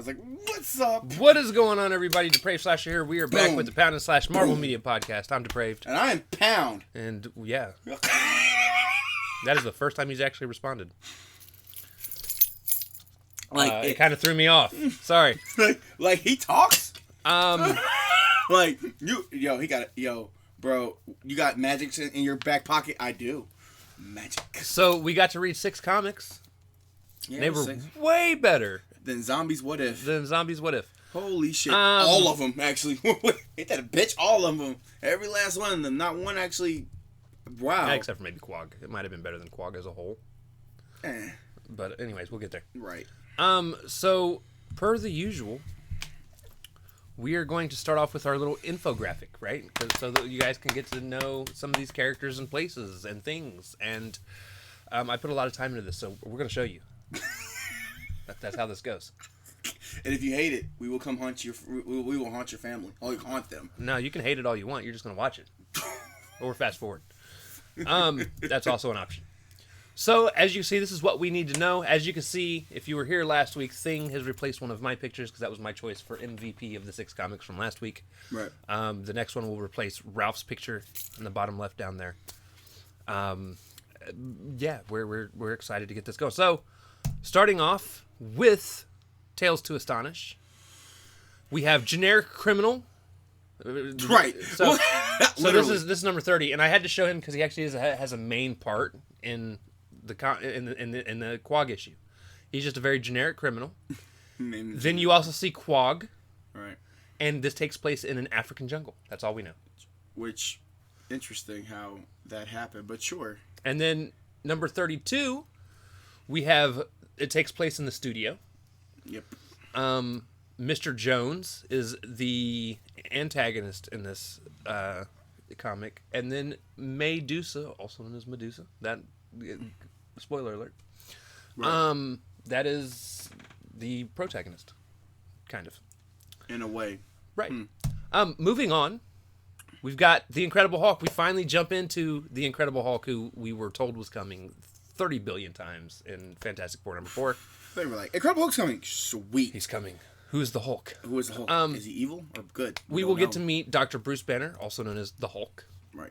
was like, what's up? What is going on, everybody? Depraved Slasher here. We are back with the Pound and Slash Marvel Media Podcast. I'm Depraved. And I'm Pound. And, yeah. That is the first time he's actually responded. It kind of threw me off. Sorry. Like he talks? Like, he got it. Yo, bro, you got magic in your back pocket? I do. Magic. So, we got to read 6 comics. Yeah, they were way better than Zombies What If. Holy shit. All of them, actually. Ain't that a bitch? All of them. Every last one of them. Not one actually. Wow. Yeah, except for maybe Quag. It might have been better than Quag as a whole. But anyways, we'll get there. Right. So, per the usual, we are going to start off with our little infographic, right? So that you guys can get to know some of these characters and places and things. And I put a lot of time into this, so we're going to show you. That's how this goes. And if you hate it, we will come haunt your. We will haunt your family. Or haunt them. No, you can hate it all you want. You're just going to watch it, or fast forward. That's also an option. So as you see, this is what we need to know. As you can see, if you were here last week, Thing has replaced one of my pictures because that was my choice for MVP of the 6 comics from last week. Right. The next one will replace Ralph's picture in the bottom left down there. Yeah, we're excited to get this going. So. Starting off with Tales to Astonish, we have Generic Criminal. Right. So this is number 30, and I had to show him because he actually has a main part in the Quag issue. He's just a very generic criminal. Then you also see Quag. Right. And this takes place in an African jungle. That's all we know. Which, interesting how that happened, but sure. And then number 32. We have, it takes place in the studio. Yep. Mr. Jones is the antagonist in this comic. And then Medusa, also known as Medusa. That, spoiler alert. Right. That is the protagonist. Kind of. In a way. Right. Moving on. We've got The Incredible Hulk. We finally jump into The Incredible Hulk, who we were told was coming 30 billion times in Fantastic Four number 4. They were like, Incredible Hulk's coming. Sweet. He's coming. Who's the Hulk? Who is the Hulk? Is he evil or good? We will get to meet Dr. Bruce Banner, also known as the Hulk. Right.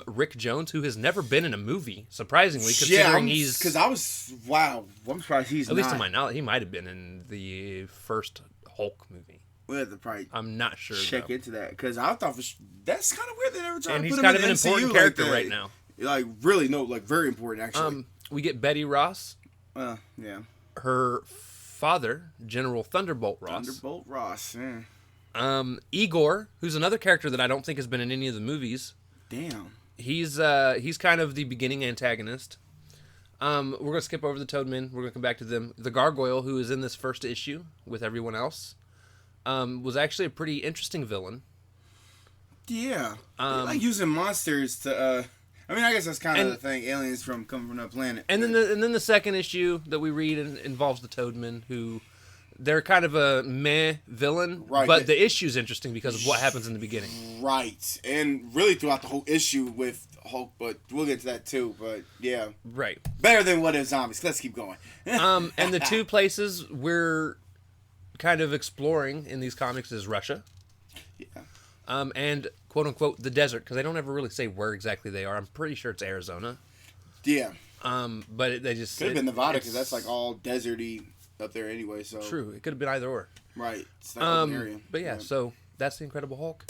Rick Jones, who has never been in a movie, surprisingly, considering he's... Because I'm surprised he's not. At least to my knowledge, he might have been in the first Hulk movie. We'll have to probably I'm not sure. Check into that, because I thought that's kind of weird they never tried to put him in. And he's kind of an important character right now. Like, really, no, like, very important, actually. We get Betty Ross. Yeah. Her father, General Thunderbolt Ross. Yeah. Igor, who's another character that I don't think has been in any of the movies. Damn. He's kind of the beginning antagonist. We're going to skip over the Toadmen. We're going to come back to them. The Gargoyle, who is in this first issue with everyone else, was actually a pretty interesting villain. Yeah. They like using monsters to... I guess that's kind of the thing. Aliens coming from another planet. And then the second issue that we read involves the Toadmen, who they're kind of a meh villain, right? But the issue's interesting because of what happens in the beginning, right? And really throughout the whole issue with Hulk, but we'll get to that too. But yeah, right. Better than What If Zombies. Let's keep going. And the 2 places we're kind of exploring in these comics is Russia. Yeah. And quote-unquote the desert, because they don't ever really say where exactly they are. I'm pretty sure it's Arizona. Yeah. But they just... Could have been Nevada, because that's like all deserty up there anyway, so... True. It could have been either or. Right. It's that open area. But yeah, so that's The Incredible Hulk.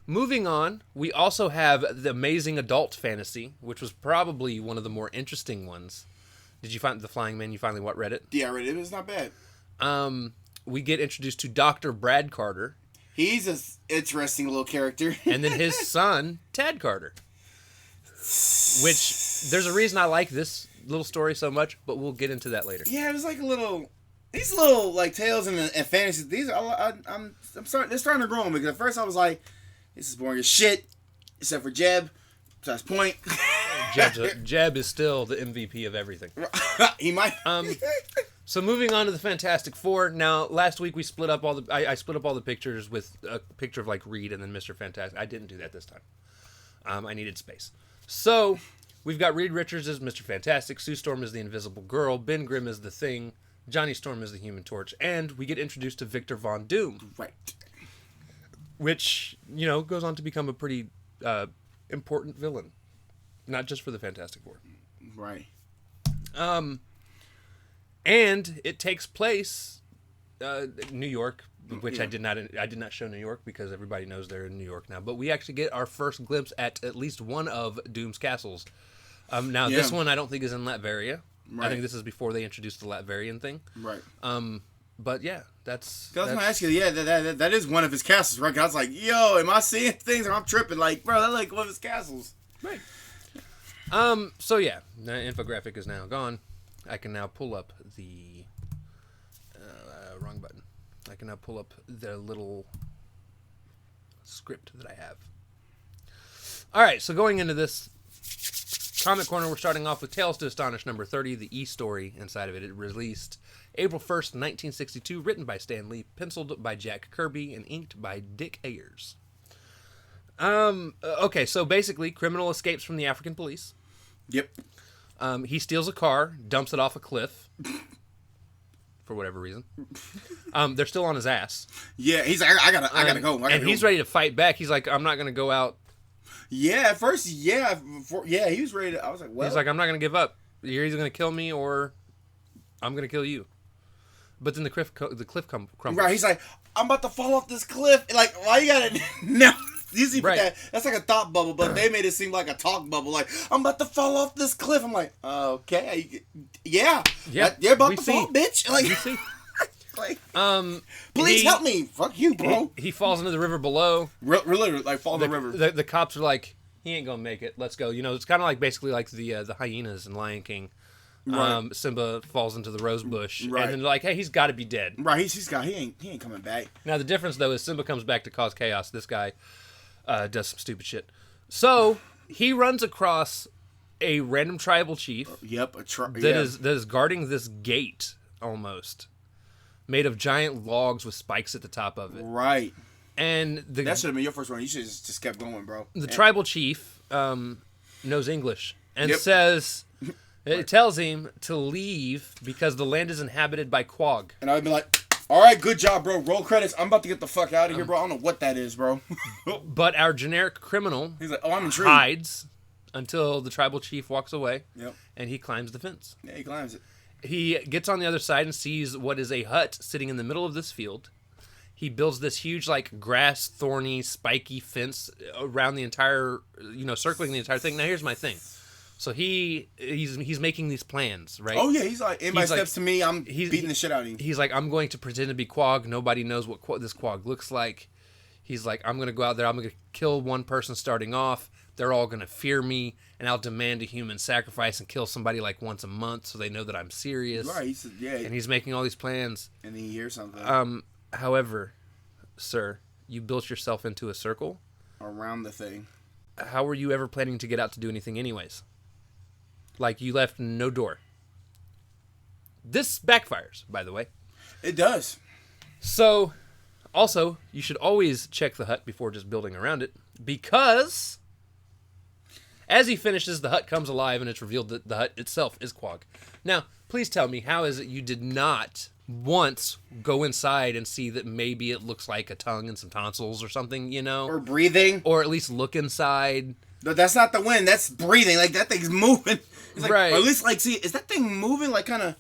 Moving on, we also have The Amazing Adult Fantasy, which was probably one of the more interesting ones. Did you find The Flying Man? You finally read it? Yeah, I read it. It was not bad. We get introduced to Dr. Brad Carter. He's an interesting little character. And then his son, Tad Carter. Which, there's a reason I like this little story so much, but we'll get into that later. Yeah, it was like these little, like, tales and fantasy, these are, they're starting to grow on me, because at first I was like, this is boring as shit, except for Jeb, to his point. Jeb is still the MVP of everything. He might. So moving on to the Fantastic Four. Now, last week we split up all the... I split up all the pictures with a picture of, like, Reed and then Mr. Fantastic. I didn't do that this time. I needed space. So, we've got Reed Richards as Mr. Fantastic. Sue Storm as the Invisible Girl. Ben Grimm as the Thing. Johnny Storm is the Human Torch, and we get introduced to Victor Von Doom. Right. Which, goes on to become a pretty important villain. Not just for the Fantastic Four. Right. And it takes place New York, which I did not show New York because everybody knows they're in New York now. But we actually get our first glimpse at least one of Doom's castles. This one I don't think is in Latveria. Right. I think this is before they introduced the Latverian thing. Right. But yeah, that's... I was going to ask you, that is one of his castles, right? I was like, yo, am I seeing things or I'm tripping? Like, bro, that's like one of his castles. Right. So yeah, the infographic is now gone. I can now pull up the... wrong button. I can now pull up the little script that I have. Alright, so going into this Comic Corner, we're starting off with Tales to Astonish number 30, the E-story inside of it. It released April 1st, 1962, written by Stan Lee, penciled by Jack Kirby, and inked by Dick Ayers. Okay, so basically, criminal escapes from the African police. Yep. He steals a car, dumps it off a cliff. For whatever reason. They're still on his ass. Yeah, he's like, I gotta go. He's ready to fight back. He's like, I'm not gonna go out. Yeah, at first, he was ready to, I was like, well. He's like, I'm not gonna give up. You're either gonna kill me or I'm gonna kill you. But then the cliff crumbles. Right, he's like, I'm about to fall off this cliff. Like, why you gotta, no. Usually that's like a thought bubble, but they made it seem like a talk bubble. Like, I'm about to fall off this cliff. I'm like, okay, yeah, you're about to fall, bitch. Like, you see? Like, please help me. Fuck you, bro. He falls into the river below. Really, like fall in the river. The cops are like, he ain't gonna make it. Let's go. It's kind of like basically like the hyenas in Lion King. Right. Simba falls into the rose bush, and then they're like, hey, he's got to be dead. Right, he ain't coming back. Now the difference though is Simba comes back to cause chaos. This guy does some stupid shit. So he runs across a random tribal chief. That is guarding this gate almost. Made of giant logs with spikes at the top of it. Right. And that should have been your first one. You should have just kept going, bro. The tribal chief knows English and says, it tells him to leave because the land is inhabited by Quag. And I'd be like, all right, good job, bro. Roll credits. I'm about to get the fuck out of here, bro. I don't know what that is, bro. But our generic criminal he's like, I'm intrigued. Hides until the tribal chief walks away. Yep. And he climbs the fence. Yeah, he climbs it. He gets on the other side and sees what is a hut sitting in the middle of this field. He builds this huge, like, grass, thorny, spiky fence around the entire, circling the entire thing. Now, here's my thing. So he's making these plans, right? Oh, yeah. He's like, anybody steps to me, I'm beating the shit out of you. He's like, I'm going to pretend to be Quag. Nobody knows what this Quag looks like. He's like, I'm going to go out there. I'm going to kill one person starting off. They're all going to fear me, and I'll demand a human sacrifice and kill somebody like once a month so they know that I'm serious. Right, he said, yeah. And he's making all these plans. And then he hears something. However, sir, you built yourself into a circle. Around the thing. How were you ever planning to get out to do anything anyways? Like, you left no door. This backfires, by the way. It does. So, also, you should always check the hut before just building around it, because as he finishes, the hut comes alive, and it's revealed that the hut itself is Quag. Now, please tell me, how is it you did not once go inside and see that maybe it looks like a tongue and some tonsils or something, Or breathing. Or at least look inside. But that's not the wind, that's breathing. Like, that thing's moving. It's like, right. Or at least, like, see, is that thing moving, like, kind of,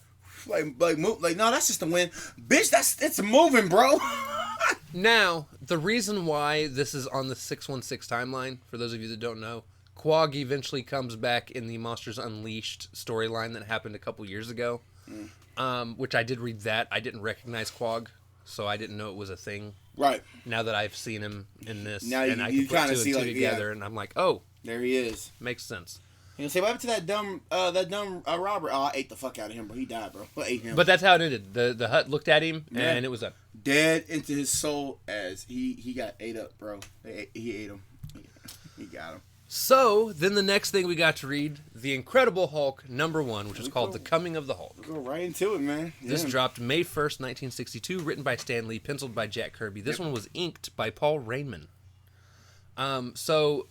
like, move? Like, no, that's just the wind. Bitch, it's moving, bro. Now, the reason why this is on the 616 timeline, for those of you that don't know, Quag eventually comes back in the Monsters Unleashed storyline that happened a couple years ago, which I did read that. I didn't recognize Quag, so I didn't know it was a thing. Right. Now that I've seen him in this, now and I can put two and two together, and I'm like, oh. There he is. Makes sense. You say, what happened to that dumb robber? Oh, I ate the fuck out of him, bro. He died, bro. I ate him. But that's how it ended. The hut looked at him, and it was up. Dead into his soul as he got ate up, bro. He ate him. He got him. So, then the next thing we got to read, The Incredible Hulk #1, which is called The Coming of the Hulk. We'll go right into it, man. This dropped May 1st, 1962, written by Stan Lee, penciled by Jack Kirby. This one was inked by Paul Raymond. So,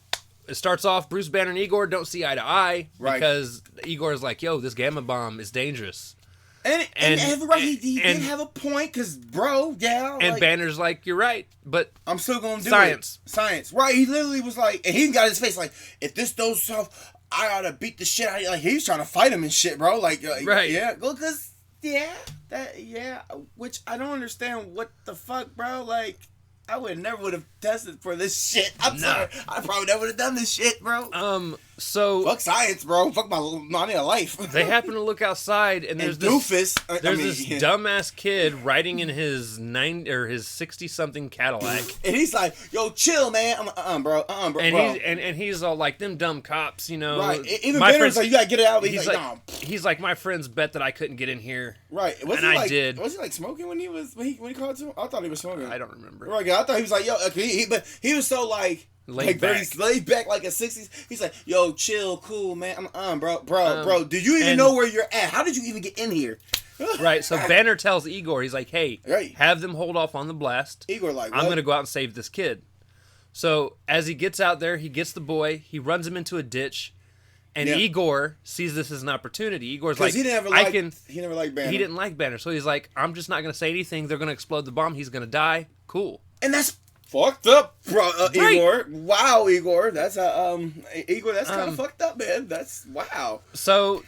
it starts off, Bruce Banner and Igor don't see eye to eye, because Igor's like, yo, this gamma bomb is dangerous. And he did have a point, because, bro, yeah. And Banner's like, you're right, but I'm still going to do science. Science. Right, he literally was like, and he got his face like, if this goes south, I ought to beat the shit out of you. Like, he was trying to fight him and shit, bro. Like, right. Yeah, well, because, which I don't understand what the fuck, bro. Like, I never would have tested for this shit. I'm sorry. I probably never would have done this shit, bro. So fuck science, bro. Fuck my life. They happen to look outside, and there's this dumbass kid riding in his 60-something Cadillac, and he's like, "Yo, chill, man." I'm bro. And he's all like, "Them dumb cops, you know." Right. Even Banner's like, "You gotta get it out." He's like, "Nah." He's like, "My friends bet that I couldn't get in here." Right. I did. Was he like smoking when he called to him? I thought he was smoking. I don't remember. Right. I thought he was like, "Yo," but he was so like. Laid back like a 60s. He's like, yo, chill, cool, man. Bro. Do you even know where you're at? How did you even get in here? Right. So Banner tells Igor, he's like, hey, have them hold off on the blast. Igor like, what? I'm going to go out and save this kid. So as he gets out there, he gets the boy, he runs him into a ditch, and Igor sees this as an opportunity. Igor's like, he never liked Banner. He didn't like Banner. So he's like, I'm just not going to say anything. They're going to explode the bomb. He's going to die. Cool. And that's fucked up, bro, Igor. Wow, Igor. That's Igor. That's kind of fucked up, man. That's wow. So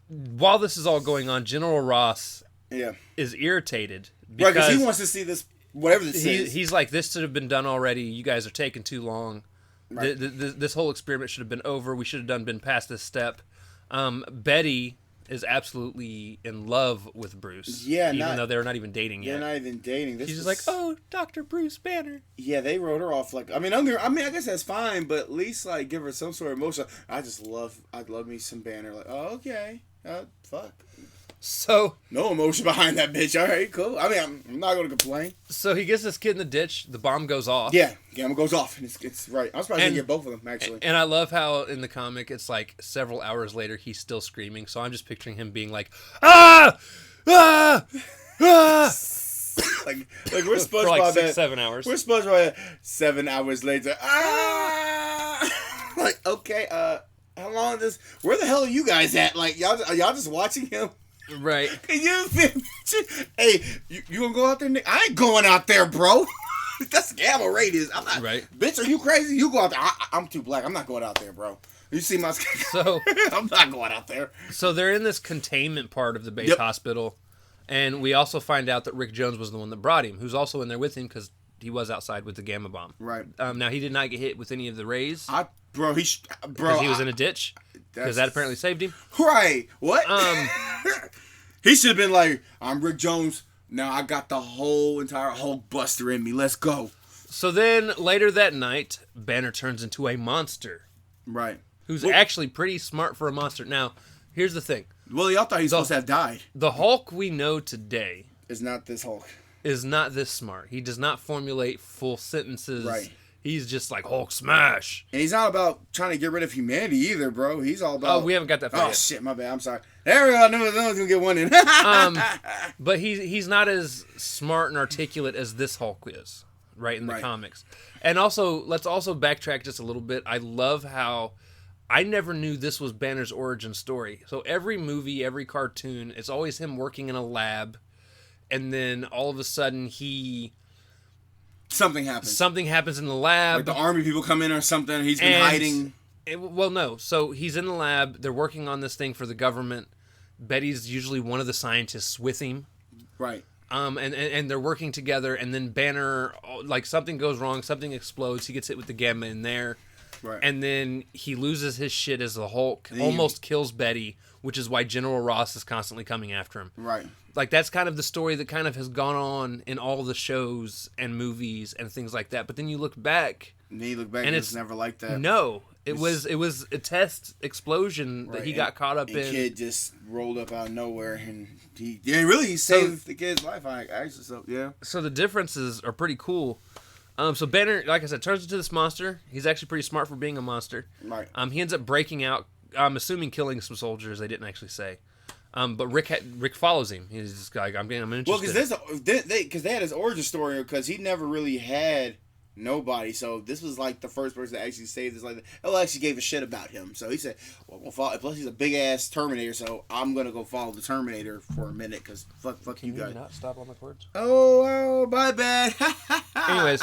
while this is all going on, General Ross is irritated because he wants to see this, whatever this is. He's like, this should have been done already. You guys are taking too long. Right. This whole experiment should have been over. We should have been past this step. Betty is absolutely in love with Bruce. Yeah, even though they're not even dating yet. They're not even dating. She's just like, oh, Dr. Bruce Banner. Yeah, they wrote her off like. I mean, I guess that's fine, but at least like give her some sort of emotion. I'd love me some Banner. Like, oh, okay, fuck. So no emotion behind that bitch. All right, cool. I mean, I'm not gonna complain. So he gets this kid in the ditch. The bomb goes off. Yeah, gamma goes off, and it's right. I'm surprised he didn't get both of them actually. And I love how in the comic it's like several hours later he's still screaming. So I'm just picturing him being like, ah, ah, ah. like we're SpongeBob for like 6-7 hours. We're SpongeBob 7 hours later. Ah, like okay. How long is this? Where the hell are you guys at? Like y'all just watching him? Right. Can you hey, you gonna go out there? I ain't going out there, bro. That's gamma radius. I'm not. Right. Bitch, are you crazy? You go out there. I'm too black. I'm not going out there, bro. You see my skin? So I'm not going out there. So they're in this containment part of the base hospital, and we also find out that Rick Jones was the one that brought him, who's also in there with him because he was outside with the gamma bomb. Right. Now he did not get hit with any of the rays. Because he was in a ditch. Because that apparently saved him. Right. What? He should have been like, I'm Rick Jones. Now I got the whole entire Hulk Buster in me. Let's go. So then later that night, Banner turns into a monster. Right. Who's actually pretty smart for a monster. Now, here's the thing. Well, y'all thought he was supposed to have died. The Hulk we know today is not this Hulk. Is not this smart. He does not formulate full sentences. Right. He's just like Hulk smash. And he's not about trying to get rid of humanity either, bro. He's all about. Oh, we haven't got that far yet. Shit, my bad. I'm sorry. There we go. I knew I was gonna get one in. But he's not as smart and articulate as this Hulk is, right, in the comics. And also, let's also backtrack just a little bit. I love how I never knew this was Banner's origin story. So every movie, every cartoon, it's always him working in a lab, and then all of a sudden something happens. Something happens in the lab. Like the army people come in or something. He's been hiding. No. So he's in the lab. They're working on this thing for the government. Betty's usually one of the scientists with him. Right. And they're working together. And then Banner, like something goes wrong. Something explodes. He gets hit with the gamma in there. Right. And then he loses his shit as the Hulk. Almost kills Betty, which is why General Ross is constantly coming after him. Right. Like, that's kind of the story that kind of has gone on in all the shows and movies and things like that. But then you look back. And it's never like that. No. It was a test explosion that he got caught up in. The kid just rolled up out of nowhere, and he saved the kid's life. So the differences are pretty cool. So Banner, like I said, turns into this monster. He's actually pretty smart for being a monster. Right. He ends up breaking out. I'm assuming killing some soldiers. They didn't actually say. But Rick follows him. He's just like, I'm interested. Well, because they had his origin story, because he never really had Nobody. So this was like the first person to actually say this. Like, oh, actually gave a shit about him. So he said, "Well, we'll follow." Plus, he's a big ass Terminator. So I'm gonna go follow the Terminator for a minute because fuck Can you guys. Not stop on the cords. Oh, my bad. Anyways,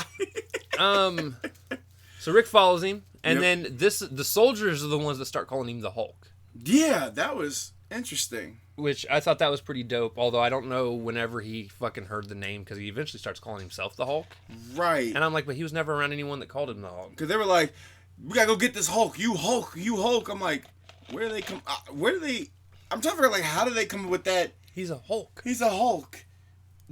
so Rick follows him, and then the soldiers are the ones that start calling him the Hulk. Yeah, that was interesting. Which I thought that was pretty dope, although I don't know whenever he fucking heard the name, because he eventually starts calling himself the Hulk. Right. And I'm like, but he was never around anyone that called him the Hulk. Because they were like, we gotta go get this Hulk. You Hulk. You Hulk. I'm like, where do they come... where do they... I'm trying to figure out, like, how do they come up with that? He's a Hulk. He's a Hulk.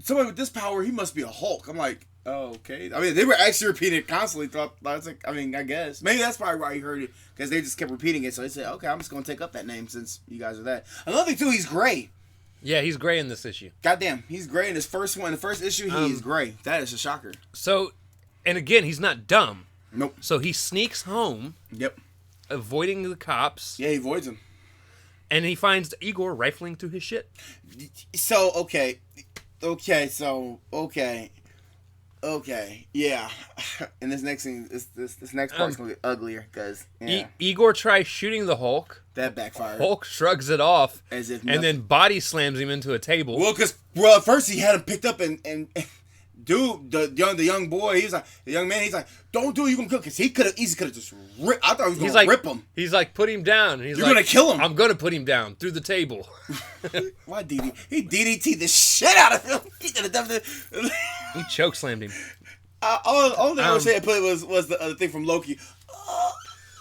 Somebody with this power, he must be a Hulk. I'm like, oh, okay. I mean, they were actually repeating it constantly. I guess. Maybe that's probably why he heard it. Because they just kept repeating it. So they said, okay, I'm just going to take up that name since you guys are that. Another thing, too, he's gray. Yeah, he's gray in this issue. Goddamn, he's gray in his first one. The first issue, he is gray. That is a shocker. So, and again, he's not dumb. Nope. So he sneaks home. Yep. Avoiding the cops. Yeah, he avoids them. And he finds Igor rifling through his shit. So, okay, yeah. And this next thing, this next part's gonna get uglier because Igor tries shooting the Hulk. That backfired. Hulk shrugs it off, as if and then body slams him into a table. Well, at first he had him picked up and dude, the young boy, he's like, the young man, he's like, don't do it, you gonna kill, because he could have just ripped. I thought he was gonna rip him. He's like, put him down. And You're gonna kill him. I'm gonna put him down through the table. Why DDT? He DDT the shit out of him. He did He chokeslammed him. All thing I would say I put was the thing from Loki.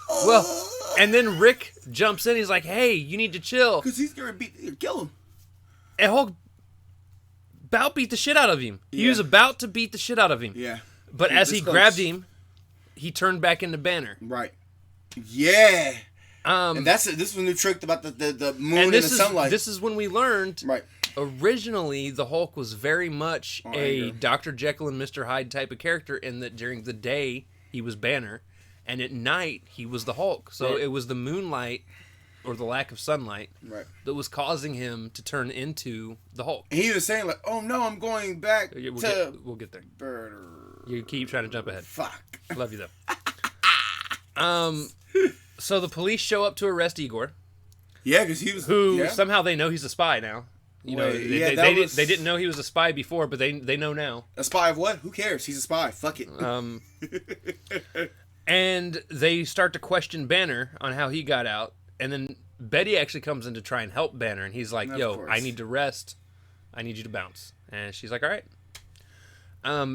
Well, and then Rick jumps in. He's like, "Hey, you need to chill." Because he's gonna kill him. And Hulk about beat the shit out of him. He was about to beat the shit out of him. Yeah. But as he grabbed him, he turned back into Banner. Right. Yeah. And this was a new trick about the moon and the sunlight. This is when we learned. Right. Originally, the Hulk was very much a Dr. Jekyll and Mr. Hyde type of character, in that during the day he was Banner, and at night he was the Hulk. So it was the moonlight, or the lack of sunlight, that was causing him to turn into the Hulk. And he was saying like, "Oh no, I'm going back we'll get there. You keep trying to jump ahead. Fuck. Love you though. So the police show up to arrest Igor. Yeah, because he was somehow they know he's a spy now. You know, they didn't know he was a spy before, but they know now. A spy of what? Who cares? He's a spy. Fuck it. And they start to question Banner on how he got out, and then Betty actually comes in to try and help Banner, and he's like, "Yo, I need to rest. I need you to bounce." And she's like, "All right."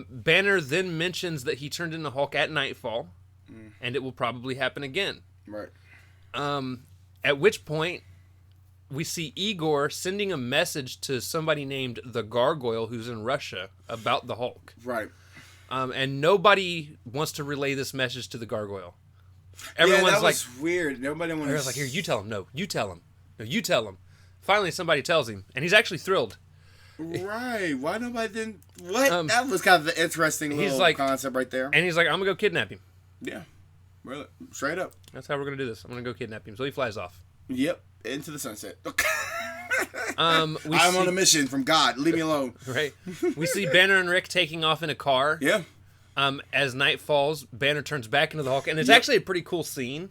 Banner then mentions that he turned into Hulk at nightfall, and it will probably happen again. Right. At which point, we see Igor sending a message to somebody named the Gargoyle, who's in Russia, about the Hulk. Right. And nobody wants to relay this message to the Gargoyle. Everyone's like, weird. Nobody wants. Everyone's like, here, you tell him. No, you tell him. No, you tell him. Finally, somebody tells him, and he's actually thrilled. Right. Why nobody didn't? What? That was kind of an interesting little concept right there. And he's like, I'm gonna go kidnap him. Yeah. Really? Straight up. That's how we're gonna do this. I'm gonna go kidnap him. So he flies off. Yep. Into the sunset. I'm on a mission from God. Leave me alone. Right. We see Banner and Rick taking off in a car. Yeah. As night falls, Banner turns back into the Hulk, and it's actually a pretty cool scene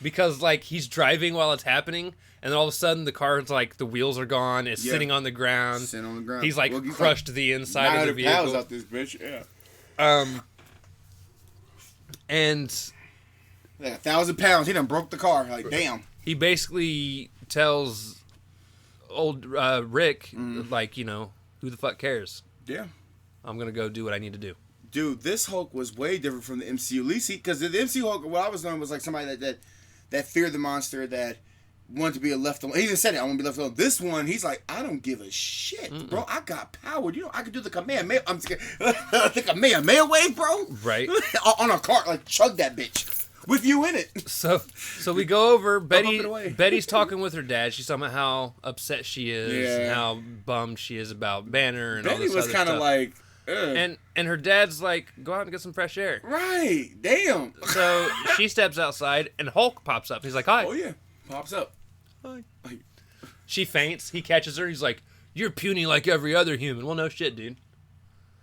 because like he's driving while it's happening, and then all of a sudden the car's like the wheels are gone. It's sitting on the ground. Sitting on the ground. He's like crushed the inside of the vehicle. 900 pounds out this bitch. Yeah. And like 1,000 pounds. He done broke the car. Like damn. He basically tells old Rick, like, you know, who the fuck cares? Yeah. I'm going to go do what I need to do. Dude, this Hulk was way different from the MCU. At least because the MCU Hulk, what I was knowing was like somebody that feared the monster, that wanted to be left alone. He even said it, I want to be left alone. This one, he's like, I don't give a shit, bro. I got power. You know, I can do the Kamehameha. I'm scared. The Kamehameha wave, bro. Right. On a cart, like, chug that bitch. With you in it. So we go over. Betty's talking with her dad. She's talking about how upset she is and how bummed she is about Banner and all this other stuff. Betty was kind of like... And her dad's like, go out and get some fresh air. Right. Damn. So she steps outside and Hulk pops up. He's like, hi. Oh, yeah. Pops up. Hi. She faints. He catches her. He's like, you're puny like every other human. Well, no shit, dude.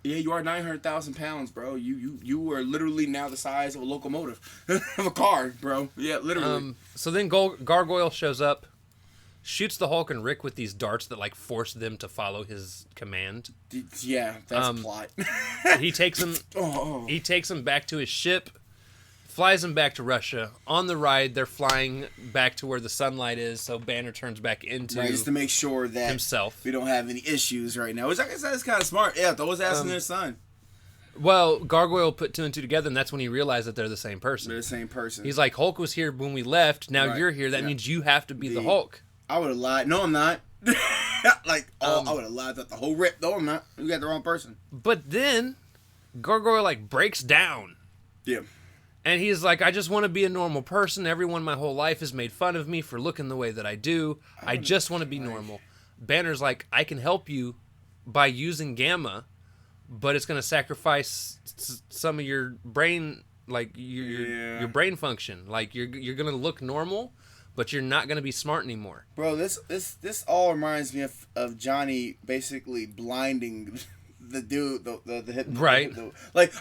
Yeah, you are 900,000 pounds, bro. You are literally now the size of a locomotive of a car, bro. Yeah, literally. So then Gargoyle shows up, shoots the Hulk and Rick with these darts that like force them to follow his command. Yeah, that's a plot. He takes him. He takes him back to his ship, flies him back to Russia. On the ride, they're flying back to where the sunlight is, so Banner turns back into just to make sure that himself. We don't have any issues right now. Which I guess that's kind of smart. Yeah, throw his ass in their son. Well, Gargoyle put 2 and 2 together, and that's when he realized that they're the same person. They're the same person. He's like, Hulk was here when we left. Now you're here. That means you have to be the Hulk. I would have lied. No, I'm not. I would have lied about the whole rip. No, I'm not. You got the wrong person. But then Gargoyle like breaks down. Yeah. And he's like, I just want to be a normal person. Everyone my whole life has made fun of me for looking the way that I do. I just want to be normal. Banner's like, I can help you by using Gamma, but it's going to sacrifice some of your brain, like your brain function. Like you're going to look normal, but you're not going to be smart anymore. Bro, this all reminds me of Johnny basically blinding the dude, the hip. Right. Like,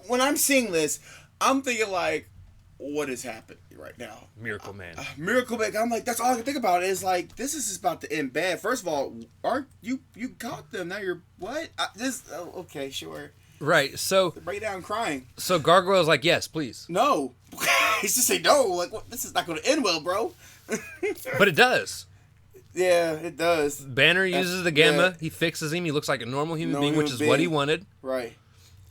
when I'm seeing this, I'm thinking, like, what is happening right now? Miracle Man. Miracle Man. I'm like, that's all I can think about is, like, this is about to end bad. First of all, aren't you caught them. Now you're, what? Okay, sure. Right, so... Break down crying. So Gargoyle's like, yes, please. No. He's just saying no. Like, what? This is not going to end well, bro. But it does. Yeah, it does. Banner uses the Gamma. Yeah. He fixes him. He looks like a normal human being, which is what he wanted. Right.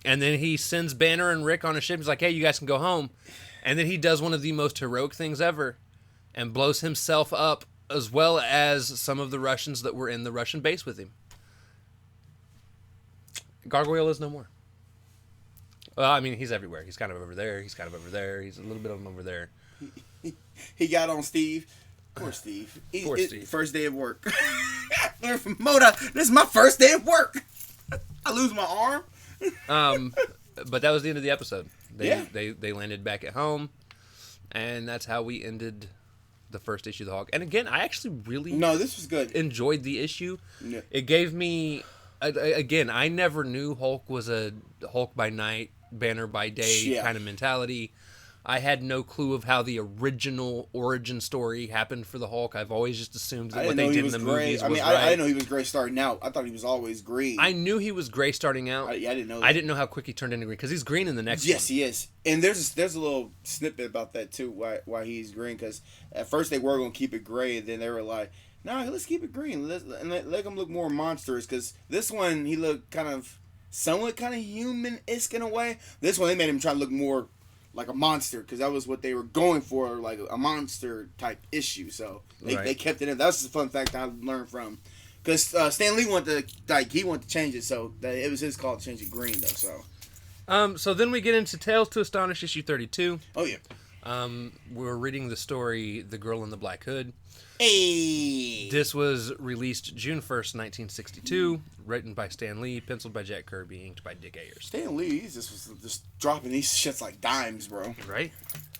And then he sends Banner and Rick on a ship. He's like, hey, you guys can go home. And then he does one of the most heroic things ever and blows himself up as well as some of the Russians that were in the Russian base with him. Gargoyle is no more. Well, I mean, he's everywhere. He's kind of over there. He's kind of over there. He's a little bit of him over there. He got on Steve. Poor Steve. Steve. First day of work. Moda, this is my first day of work. I lose my arm. But that was the end of the episode. They landed back at home, and that's how we ended the first issue of the Hulk. And again, I actually really this was good. Enjoyed the issue. Yeah. It gave me again. I never knew Hulk was a Hulk by night, Banner by day kind of mentality. I had no clue of how the original origin story happened for the Hulk. I've always just assumed that what they did in the movies was right. I didn't know he was gray starting out. I thought he was always green. I knew he was gray starting out. I didn't know that. I didn't know how quick he turned into green, because he's green in the next one. Yes, he is. And there's a little snippet about that, too, why he's green. Because at first they were going to keep it gray, and then they were like, nah, let's keep it green. Let him look more monstrous. Because this one, he looked somewhat kind of human-esque in a way. This one, they made him try to look more like a monster, because that was what they were going for, like a monster type issue. So they kept it in. That was a fun fact I learned from, because Stan Lee wanted to change it, so it was his call to change it green though. So then we get into Tales to Astonish issue 32. Oh yeah. We're reading the story The Girl in the Black Hood. Hey. This was released June 1st, 1962. Written by Stan Lee, penciled by Jack Kirby, inked by Dick Ayers. Stan Lee, he's just dropping these shits like dimes, bro. Right?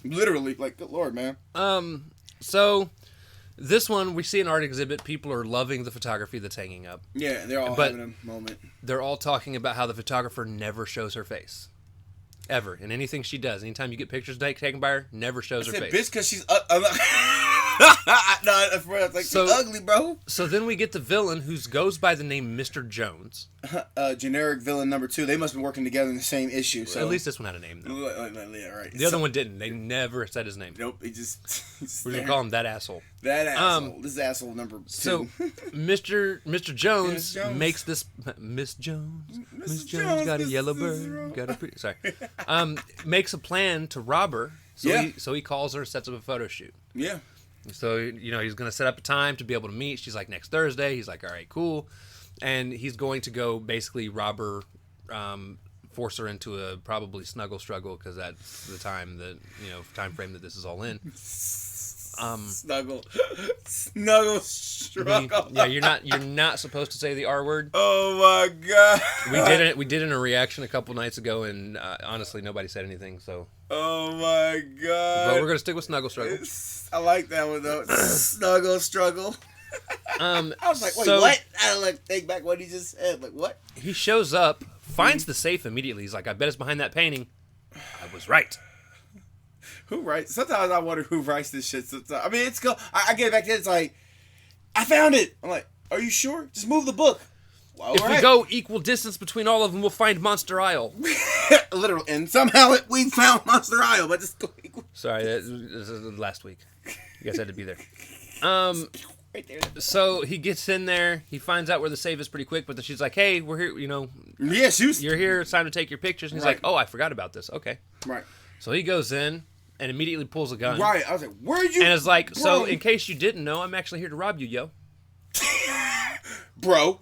Literally, like, good lord, man. So this one, we see an art exhibit. People are loving the photography that's hanging up. Yeah, they're all having a moment. They're all talking about how the photographer never shows her face. Ever. In anything she does. Anytime you get pictures taken by her, never shows her face. Bitch, because she's... no, for real, she's ugly, bro. So then we get the villain, who goes by the name Mr. Jones. Generic villain number 2. They must have been working together in the same issue. So at least this one had a name, though. Yeah, right. The other one didn't. They never said his name. Nope. He just we're gonna call him that asshole. That asshole. This is asshole number 2. So, Mr. Jones makes this. Miss Jones. Miss Jones got a yellow bird. Got a pretty. Sorry. Makes a plan to rob her. So he calls her, sets up a photo shoot. Yeah. So, he's going to set up a time to be able to meet. She's like, next Thursday. He's like, all right, cool. And he's going to go basically rob her, force her into a probably snuggle struggle, because that's the time frame that this is all in. Snuggle struggle. You're not supposed to say the R word. Oh my god. We did in a reaction a couple nights ago, and honestly, nobody said anything. So. Oh my god. But we're gonna stick with snuggle struggle. I like that one though. Snuggle struggle. I was like, wait, what? I had to think back what he just said. Like, what? He shows up finds the safe immediately. He's like, I bet it's behind that painting. I was right. Who writes? Sometimes I wonder who writes this shit. Sometimes. I mean, it's cool. I get back there. It's like, I found it. I'm like, are you sure? Just move the book. Well, if we go equal distance between all of them, we'll find Monster Isle. Literally, and somehow we found Monster Isle, but just go equal. Sorry, this is last week. You guys had to be there. Right there. So he gets in there. He finds out where the safe is pretty quick, but then she's like, "Hey, we're here. You know, you're here. It's time to take your pictures." And he's like, "Oh, I forgot about this. Okay." Right. So he goes in and immediately pulls a gun. Right. I was like, "Where'd you?" And it's like, bro? "So in case you didn't know, I'm actually here to rob you, yo." Bro.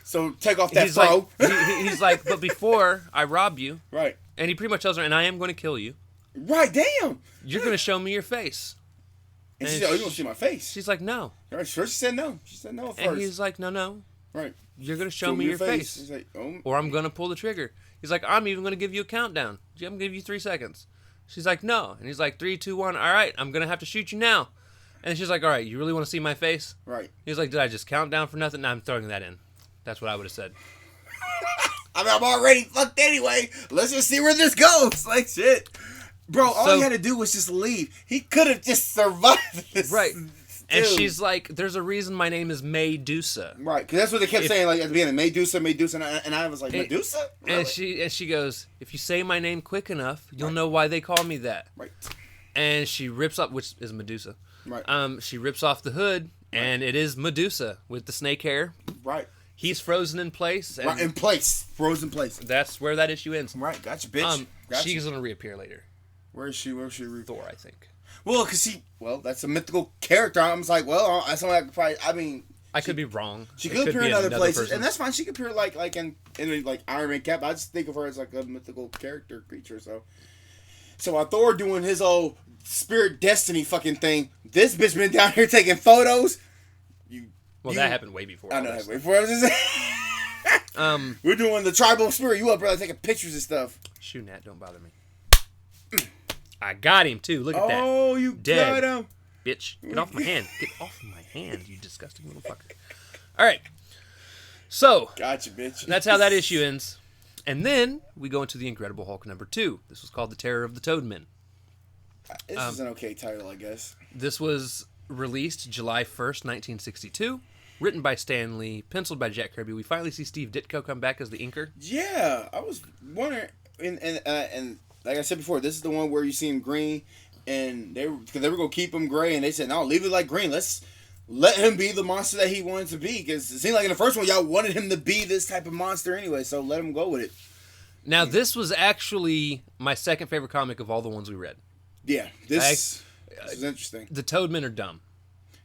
So take off that he's bro. Like, he's like, but before I rob you, right? And he pretty much tells her, and I am going to kill you. Right, damn. You're going to show me your face. And she said, oh, you want to see my face? She's like, no. Right, first she said no. She said no at first. And he's like, no. Right. You're going to show me your face. He's like, oh. Or I'm going to pull the trigger. He's like, I'm even going to give you a countdown. I'm going to give you 3 seconds. She's like, no. And he's like, 3, 2, 1. All right, I'm going to have to shoot you now. And she's like, all right, you really want to see my face? Right. He's like, did I just count down for nothing? No, I'm throwing that in. That's what I would have said. I mean, I'm already fucked anyway. Let's just see where this goes. Like, shit. Bro, all he had to do was just leave. He could have just survived this. Right. And she's like, there's a reason my name is Medusa. Right, because that's what they kept saying, like, at the beginning, Medusa, and I was like, Medusa? Really? And she goes, if you say my name quick enough, you'll know why they call me that. Right. And she rips up, which is Medusa. Right. She rips off the hood, and it is Medusa with the snake hair. Right. He's frozen in place. Right, in place. Frozen place. That's where that issue ends. Right, gotcha, bitch. Gotcha. She's going to reappear later. Where is she? Thor, I think. Well, because that's a mythical character. I was like, well, that's something I could probably, I mean. I could be wrong. She could appear in other places, and that's fine. She could appear like in like Iron Man cap. I just think of her as like a mythical character creature. So while Thor doing his old spirit destiny fucking thing, this bitch been down here taking photos. That happened way before. I know that way before. We're doing the tribal spirit. You up, brother, taking pictures and stuff. Shoot, Nat, don't bother me. I got him too. Look at that. Oh, you dead, got him, bitch! Get off my hand! Get off my hand, you disgusting little fucker! All right, so gotcha, bitch. That's how that issue ends, and then we go into the Incredible Hulk #2. This was called The Terror of the Toadmen. This is an okay title, I guess. This was released July 1st, 1962. Written by Stan Lee, penciled by Jack Kirby. We finally see Steve Ditko come back as the inker. Yeah, I was wondering, and like I said before, this is the one where you see him green, and they were gonna keep him gray, and they said no, leave it like green. Let's let him be the monster that he wanted to be, because it seemed like in the first one y'all wanted him to be this type of monster anyway. So let him go with it. Now this was actually my second favorite comic of all the ones we read. Yeah, this is interesting. The Toadmen are dumb.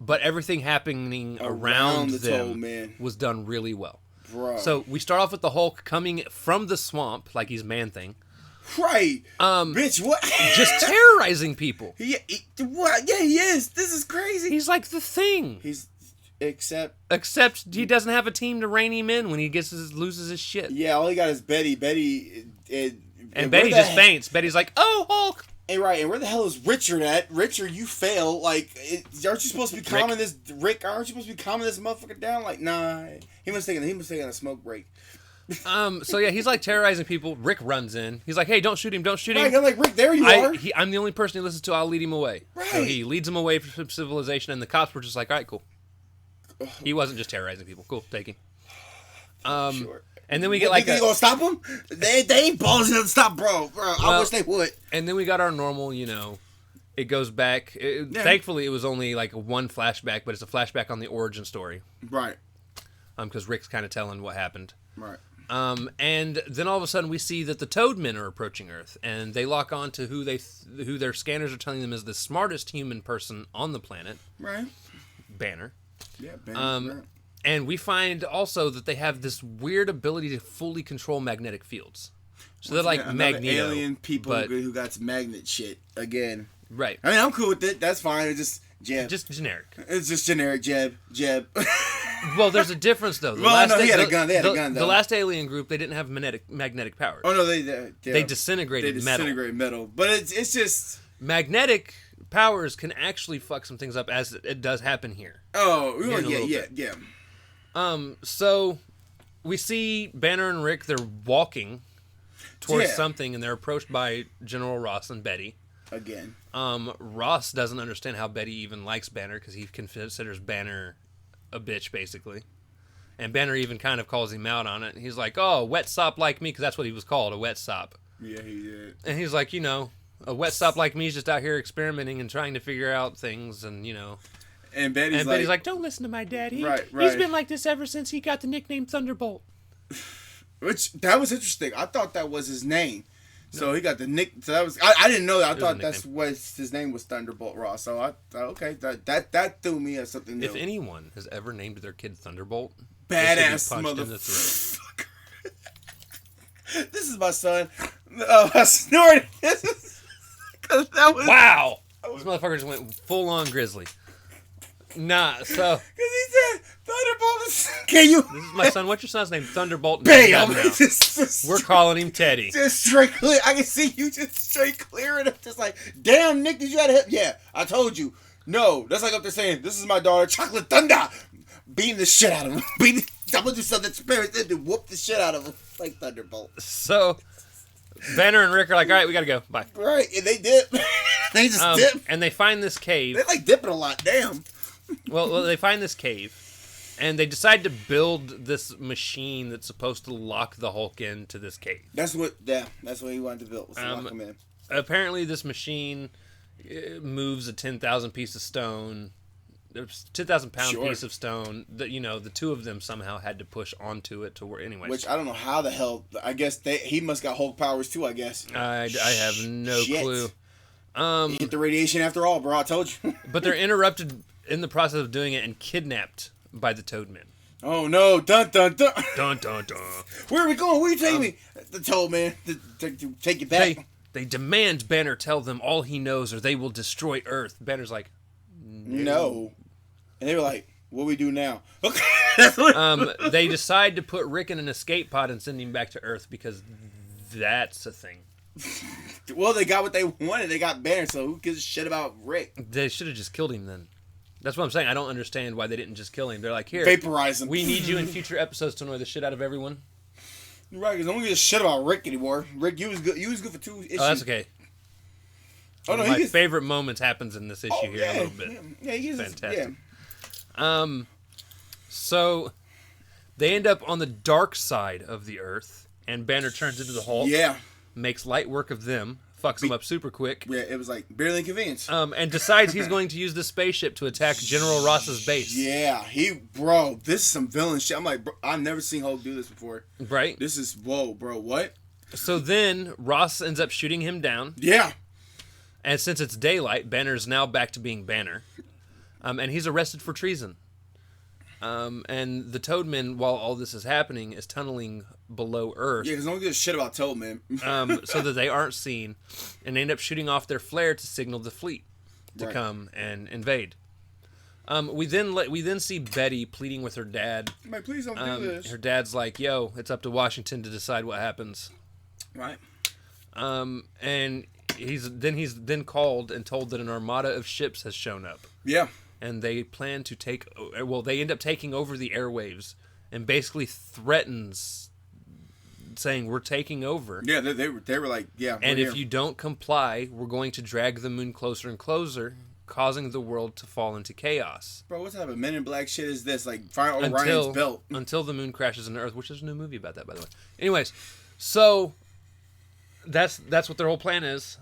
But everything happening around them was done really well. Bro. So we start off with the Hulk coming from the swamp, like he's Man-Thing. Right. Bitch, what? Just terrorizing people. What? Yeah, he is. This is crazy. He's like the Thing. He's except he doesn't have a team to rein him in when he loses his shit. Yeah, all he got is Betty. Betty just faints. Betty's like, "Oh, Hulk." Hey, right, and where the hell is Richard at? Richard, you fail. Like, aren't you supposed to be calming this Rick? Aren't you supposed to be calming this motherfucker down? Like, nah, he was taking a smoke break. So yeah, he's like terrorizing people. Rick runs in. He's like, "Hey, don't shoot him! Don't shoot him!" Right, I'm like, Rick, there you are. I'm the only person he listens to. I'll lead him away. Right. So he leads him away from civilization, and the cops were just like, "All right, cool." He wasn't just terrorizing people. Cool, take him. Sure. And then we get like, you gonna stop him? They ain't balls enough to stop, bro. I wish they would. And then we got our normal, it goes back. Thankfully, it was only like one flashback, but it's a flashback on the origin story. Right. Because Rick's kind of telling what happened. Right. And then all of a sudden we see that the Toadmen are approaching Earth, and they lock on to who their scanners are telling them is the smartest human person on the planet. Right. Banner. Yeah, Banner. Right. And we find also that they have this weird ability to fully control magnetic fields. So they're like Magneto. Alien people who got some magnet shit again. Right. I mean, I'm cool with it. That's fine. It's just Jeb. Just generic. It's just generic Jeb. Well, there's a difference though. He had a gun. They had a gun though. The last alien group, they didn't have magnetic powers. Oh no, they disintegrated metal. They disintegrate metal. But it's just magnetic powers can actually fuck some things up, as it does happen here. Oh, yeah. So we see Banner and Rick. They're walking towards something, and they're approached by General Ross and Betty. Again. Ross doesn't understand how Betty even likes Banner because he considers Banner a bitch, basically. And Banner even kind of calls him out on it. He's like, "Oh, wet sop like me," because that's what he was called, a wet sop. Yeah, he did. And he's like, a wet sop like me is just out here experimenting and trying to figure out things, and And Betty's like, "Don't listen to my dad. Right. He's been like this ever since he got the nickname Thunderbolt." Which, that was interesting. I thought that was his name. So he got the nick. So that was. I didn't know that. I thought that's what his name was, Thunderbolt Ross. So I thought, okay, that threw me as something new. If anyone has ever named their kid Thunderbolt, badass motherfucker. This is my son. I snorted. Because that was. Wow. This motherfucker just went full on grizzly. Nah, so. Because he said Thunderbolt is. Can you? This is my son. What's your son's name? Thunderbolt. Bam! We're calling him Teddy. Just straight clear. I can see you just straight clearing up. Just like, damn, Nick, did you have a hip? Yeah, I told you. No, that's like up there saying, this is my daughter, Chocolate Thunder. Beating the shit out of him. I'm going to do something spirit to whoop the shit out of him. Like Thunderbolt. So, Banner and Rick are like, all right, we got to go. Bye. Right, and they dip. They just dip. And they find this cave. They like dipping a lot, damn. Well, they find this cave, and they decide to build this machine that's supposed to lock the Hulk into this cave. That's what he wanted to build, was to lock him in. Apparently, this machine moves a 10,000 piece of stone, 10,000 pound piece of stone. That the two of them somehow had to push onto it to work. Anyways, which I don't know how the hell. I guess he must got Hulk powers too. I guess. I have no clue. He hit the radiation after all, bro. I told you. But they're interrupted in the process of doing it and kidnapped by the Toadmen. Oh no! Dun dun dun! Dun dun dun! Where are we going? Where are you taking me? The Toadman to take you back. They demand Banner tell them all he knows, or they will destroy Earth. Banner's like, no. And they were like, "What do we do now?" Okay. They decide to put Rick in an escape pod and send him back to Earth because that's a thing. Well, they got what they wanted. They got Banner, so who gives a shit about Rick? They should have just killed him then. That's what I'm saying. I don't understand why they didn't just kill him. They're like, here, vaporize him. We need you in future episodes to annoy the shit out of everyone. Right, because I don't give a shit about Rick anymore. Rick, you was good. You was good for 2 issues. Oh, that's okay. Oh no, my favorite moments happens in this issue here a little bit. Yeah, he's fantastic. Yeah. So they end up on the dark side of the Earth, and Banner turns into the Hulk. Yeah. Makes light work of them, fucks them up super quick. Yeah, it was like barely inconvenience. And decides he's going to use the spaceship to attack General Ross's base. Yeah, this is some villain shit. I'm like, bro, I've never seen Hulk do this before. Right? This is, whoa, bro, what? So then Ross ends up shooting him down. Yeah. And since it's daylight, Banner's now back to being Banner. And he's arrested for treason. And the Toadman, while all this is happening, is tunneling below Earth. Yeah, because no one gives a shit about Toadman. So that they aren't seen. And they end up shooting off their flare to signal the fleet to come and invade. We then see Betty pleading with her dad. Like, please don't do this. Her dad's like, yo, it's up to Washington to decide what happens. Right. And he's then called and told that an armada of ships has shown up. Yeah. And they plan to they end up taking over the airwaves and basically threatens saying, we're taking over. Yeah, they were like, yeah. And if you don't comply, we're going to drag the moon closer and closer, causing the world to fall into chaos. Bro, what type of Men in Black shit is this? Like, fire Orion's belt. Until the moon crashes into Earth, which is a new movie about that, by the way. Anyways, so that's what their whole plan is.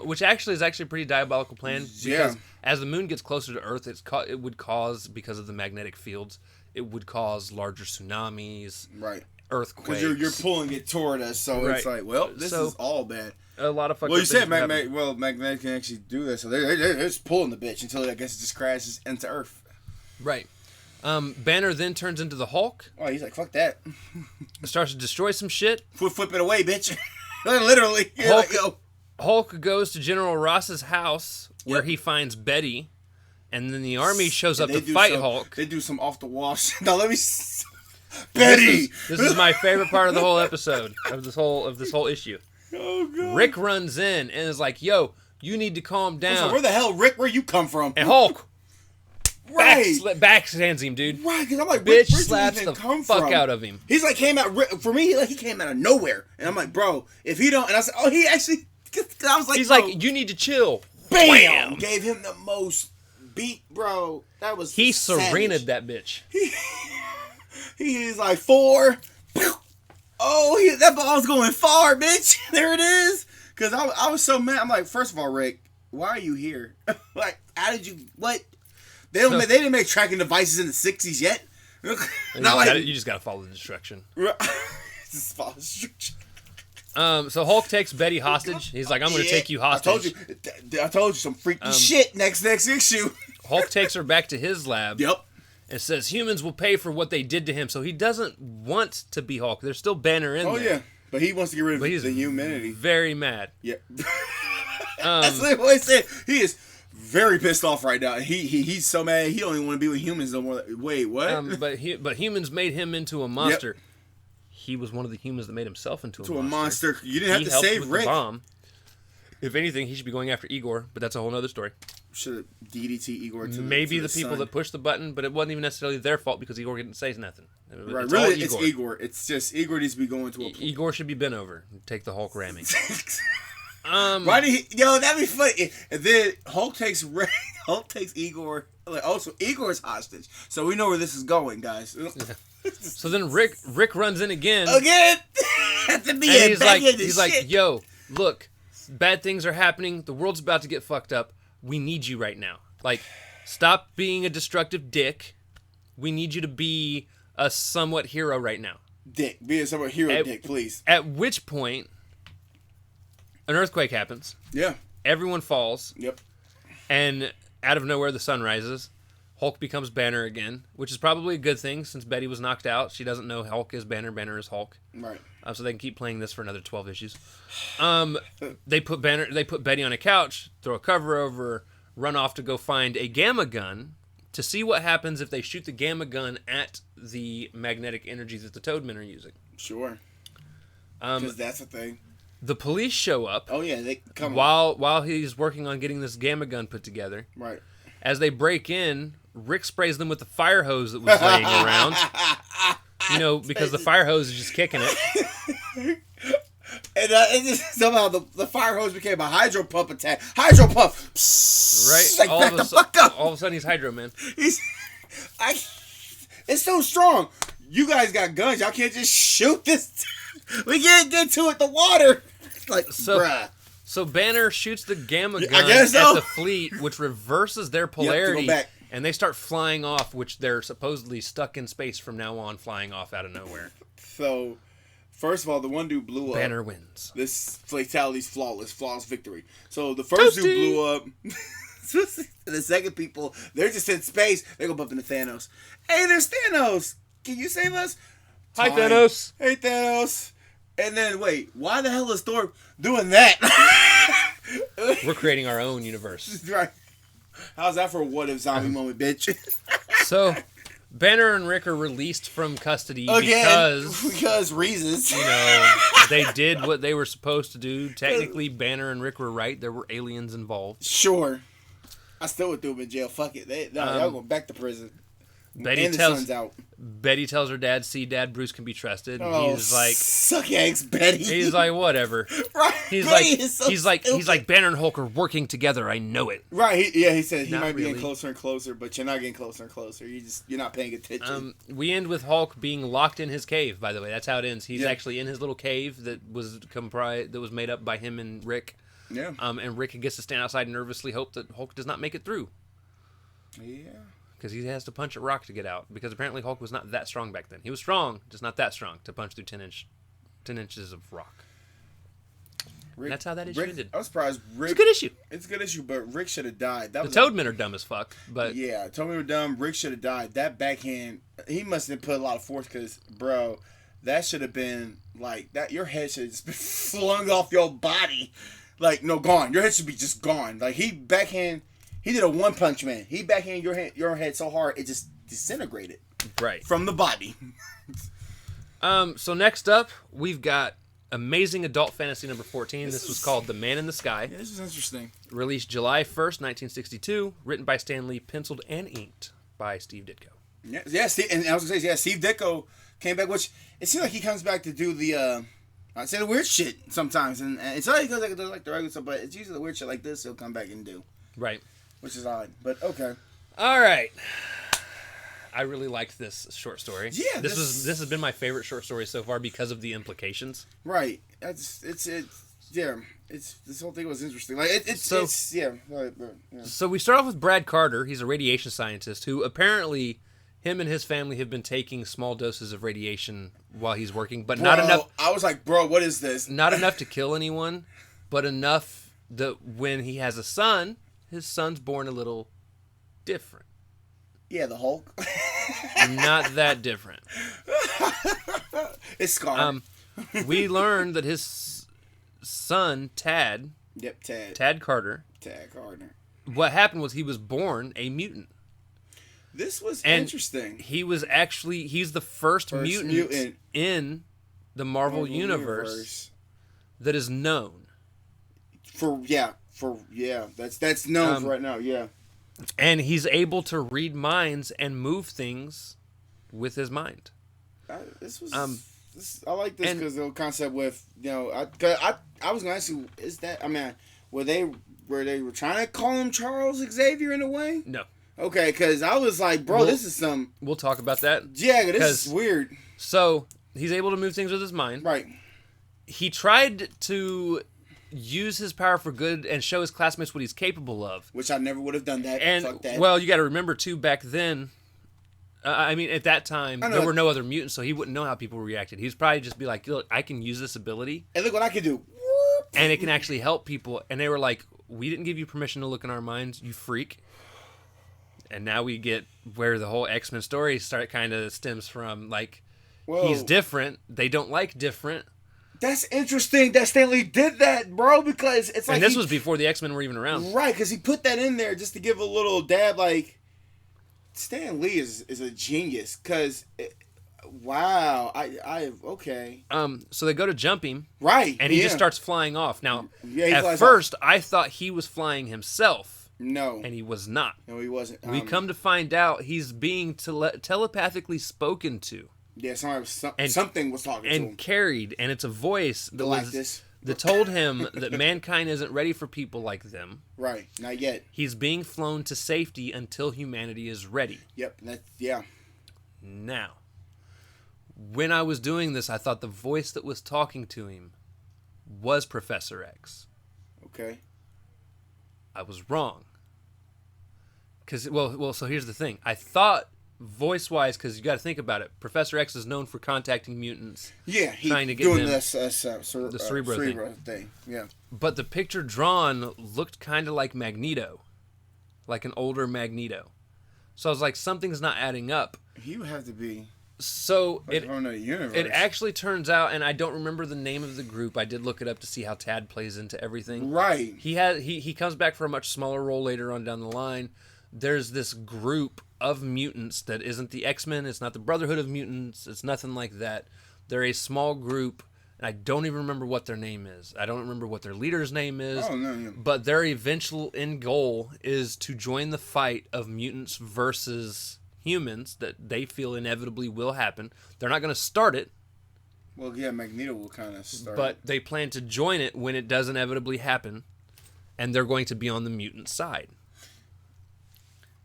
Which actually is a pretty diabolical plan because as the moon gets closer to Earth, it would cause, because of the magnetic fields, it would cause larger tsunamis, right? Earthquakes. Because you're pulling it toward us, so it's like, well, this is all bad. A lot of fucking. Well, you said magnetic can actually do this, so they're just pulling the bitch until I guess it just crashes into Earth. Right. Banner then turns into the Hulk. Oh, he's like, fuck that. Starts to destroy some shit. Flip it away, bitch. Literally. Hulk goes to General Ross's house where he finds Betty, and then the army shows up to fight Hulk. They do some off the wall shit. Now let me. Betty. This is my favorite part of the whole episode of this whole issue. Oh god. Rick runs in and is like, "Yo, you need to calm down." So where the hell, Rick? Where you come from? And Hulk, backhands him, dude. Right, because I'm like, bitch slaps the fuck out of him. He's like, for me, like, he came out of nowhere. And I'm like, bro, if he don't, and I said, oh, he actually, I was like, he's bro, like, you need to chill. Bam! Gave him the most beat, bro. That was he serened that bitch. He's like 4. Oh, that ball's going far, bitch. There it is. Because I was so mad. I'm like, first of all, Rick, why are you here? Like, how did you, what? They didn't make tracking devices in the 60s yet. You just got to follow the instruction. Just follow the instruction. So Hulk takes Betty hostage. He's like, I'm going to take you hostage. I told you some freaky shit next issue. Hulk takes her back to his lab. Yep. And says humans will pay for what they did to him. So he doesn't want to be Hulk. There's still Banner in there. Oh, yeah. But he wants to get rid of the humanity. Very mad. Yeah. That's what I said. He is very pissed off right now. He's so mad. He don't even want to be with humans no more. Wait, what? But humans made him into a monster. Yep. He was one of the humans that made himself into a monster. You didn't have to save Rick. The bomb. If anything, he should be going after Igor, but that's a whole other story. Should have DDT Igor to maybe the people that pushed the button, but it wasn't even necessarily their fault because Igor didn't say nothing. Right, really, it's Igor. It's just Igor needs to be going to a. Igor should be bent over and take the Hulk ramming. Why did he? Yo, that'd be funny. And then Hulk takes Igor. Like, so Igor's hostage. So we know where this is going, guys. So then Rick runs in again. At the beginning, he's like, yo, look, bad things are happening. The world's about to get fucked up. We need you right now. Like, stop being a destructive dick. We need you to be a somewhat hero right now. Dick. Be a somewhat hero dick, please. At which point, an earthquake happens. Yeah. Everyone falls. Yep. And out of nowhere, the sun rises. Hulk becomes Banner again, which is probably a good thing since Betty was knocked out. She doesn't know Hulk is Banner. Banner is Hulk. Right. So they can keep playing this for another 12 issues. They put Betty on a couch, throw a cover over her, run off to go find a gamma gun to see what happens if they shoot the gamma gun at the magnetic energy that the Toadmen are using. Sure. Because that's a thing. The police show up. Oh yeah, they come while he's working on getting this gamma gun put together. Right. As they break in, Rick sprays them with the fire hose that was laying around. Because the fire hose is just kicking it. And somehow the fire hose became a hydro pump attack. Hydro pump! Psst, right. Like, back the fuck up! All of a sudden, he's Hydro Man. It's so strong. You guys got guns. Y'all can't just shoot this. We can't get to it. The water. Like, bruh. So Banner shoots the gamma gun at the fleet, which reverses their polarity. Yep, and they start flying off, which they're supposedly stuck in space from now on, flying off out of nowhere. So, first of all, the one dude blew up. Banner wins. This fatality's flawless victory. So the first dude blew up. The second people, they're just in space. They go bump into Thanos. Hey, there's Thanos. Can you save us? Hi, Thanos. Hey, Thanos. And then, wait, why the hell is Thor doing that? We're creating our own universe. Right. How's that for a what-if zombie moment, bitch? So, Banner and Rick are released from custody because reasons. They did what they were supposed to do. Technically, Banner and Rick were right. There were aliens involved. Sure. I still would throw them in jail. Fuck it. Y'all going back to prison. Betty tells her dad, see, Dad, Bruce can be trusted. And oh, he's like, suck eggs, Betty. He's like, whatever. Right. He's like, Banner and Hulk are working together. I know it. Right. He said he might be really. getting closer and closer, but you're not getting closer and closer. You're not paying attention. We end with Hulk being locked in his cave. By the way, that's how it ends. He's actually in his little cave that was made up by him and Rick. Yeah. And Rick gets to stand outside and nervously hope that Hulk does not make it through. Yeah. Because he has to punch a rock to get out. Because apparently Hulk was not that strong back then. He was strong, just not that strong to punch through 10 inches of rock. That's how that issue ended. I was surprised. It's a good issue. It's a good issue, but Rick should have died. The Toadmen are dumb as fuck. But yeah, Toadmen were dumb. Rick should have died. That backhand, he must have put a lot of force because, bro, that should have been like that. Your head should have just been flung off your body. Like, no, gone. Your head should be just gone. Like, he did a one-punch man. He backhanded your head so hard, it just disintegrated. Right. From the body. So next up, we've got Amazing Adult Fantasy number 14. This was called The Man in the Sky. Yeah, this is interesting. Released July 1st, 1962. Written by Stan Lee, penciled and inked by Steve Ditko. Yeah. And I was gonna say, yeah, Steve Ditko came back, which it seems like he comes back to do the the weird shit sometimes, and it's not because like the regular stuff, but it's usually the weird shit like this he'll come back and do. Right. Which is odd, but okay. All right. I really liked this short story. Yeah, this has been my favorite short story so far because of the implications. Right. It's this whole thing was interesting. Like yeah. So we start off with Brad Carter. He's a radiation scientist who apparently him and his family have been taking small doses of radiation while he's working, but not enough. I was like, bro, what is this? Not enough to kill anyone, but enough that when he has a son, his son's born a little different. Yeah, the Hulk. Not that different. It's Scar. We learned that his son, Tad. Yep, Tad. Tad Carter. Tad Carter. What happened was he was born a mutant. This was interesting. He's the first mutant in the Marvel universe that is known. That's known for right now, yeah. And he's able to read minds and move things with his mind. I like this because the concept with, I was going to ask you, is that, were they trying to call him Charles Xavier in a way? No. Okay, because I was like, bro, this is some... We'll talk about that. Yeah, this is weird. So, he's able to move things with his mind. Right. He tried to use his power for good and show his classmates what he's capable of. Which I never would have done that. And, fuck that. Well, you got to remember, too, back then... at that time, there were no other mutants, so he wouldn't know how people reacted. He was probably just be like, look, I can use this ability. And look what I can do. And it can actually help people. And they were like, we didn't give you permission to look in our minds, you freak. And now we get where the whole X-Men story kind of stems from. Like, he's different. They don't like different. That's interesting that Stan Lee did that, bro, because it's like... And this was before the X-Men were even around. Right, because he put that in there just to give a little dab, like... Stan Lee is a genius, because... Wow, okay. So they go to jump him. Right, and he just starts flying off. Now, at first, I thought he was flying himself. No. And he was not. No, he wasn't. We come to find out he's being telepathically spoken to. Yeah, something was talking to him. And carried, and it's a voice that told him that mankind isn't ready for people like them. Right, not yet. He's being flown to safety until humanity is ready. Yep, yeah. Now, when I was doing this, I thought the voice that was talking to him was Professor X. Okay. I was wrong. So here's the thing. I thought voice-wise, because you got to think about it, Professor X is known for contacting mutants. Yeah, he's trying to get doing them the Cerebro thing. Yeah. But the picture drawn looked kind of like Magneto, like an older Magneto. So I was like, something's not adding up. He would have to be. So universe. It actually turns out, and I don't remember the name of the group. I did look it up to see how Tad plays into everything. Right. He comes back for a much smaller role later on down the line. There's this group of mutants that isn't the X-Men. It's not the Brotherhood of Mutants. It's nothing like that. They're a small group, and I don't even remember what their name is. I don't remember what their leader's name is. Oh, no. But their eventual end goal is to join the fight of mutants versus humans that they feel inevitably will happen. They're not going to start it. Well, yeah, Magneto will kind of start but they plan to join it when it does inevitably happen, and they're going to be on the mutant side.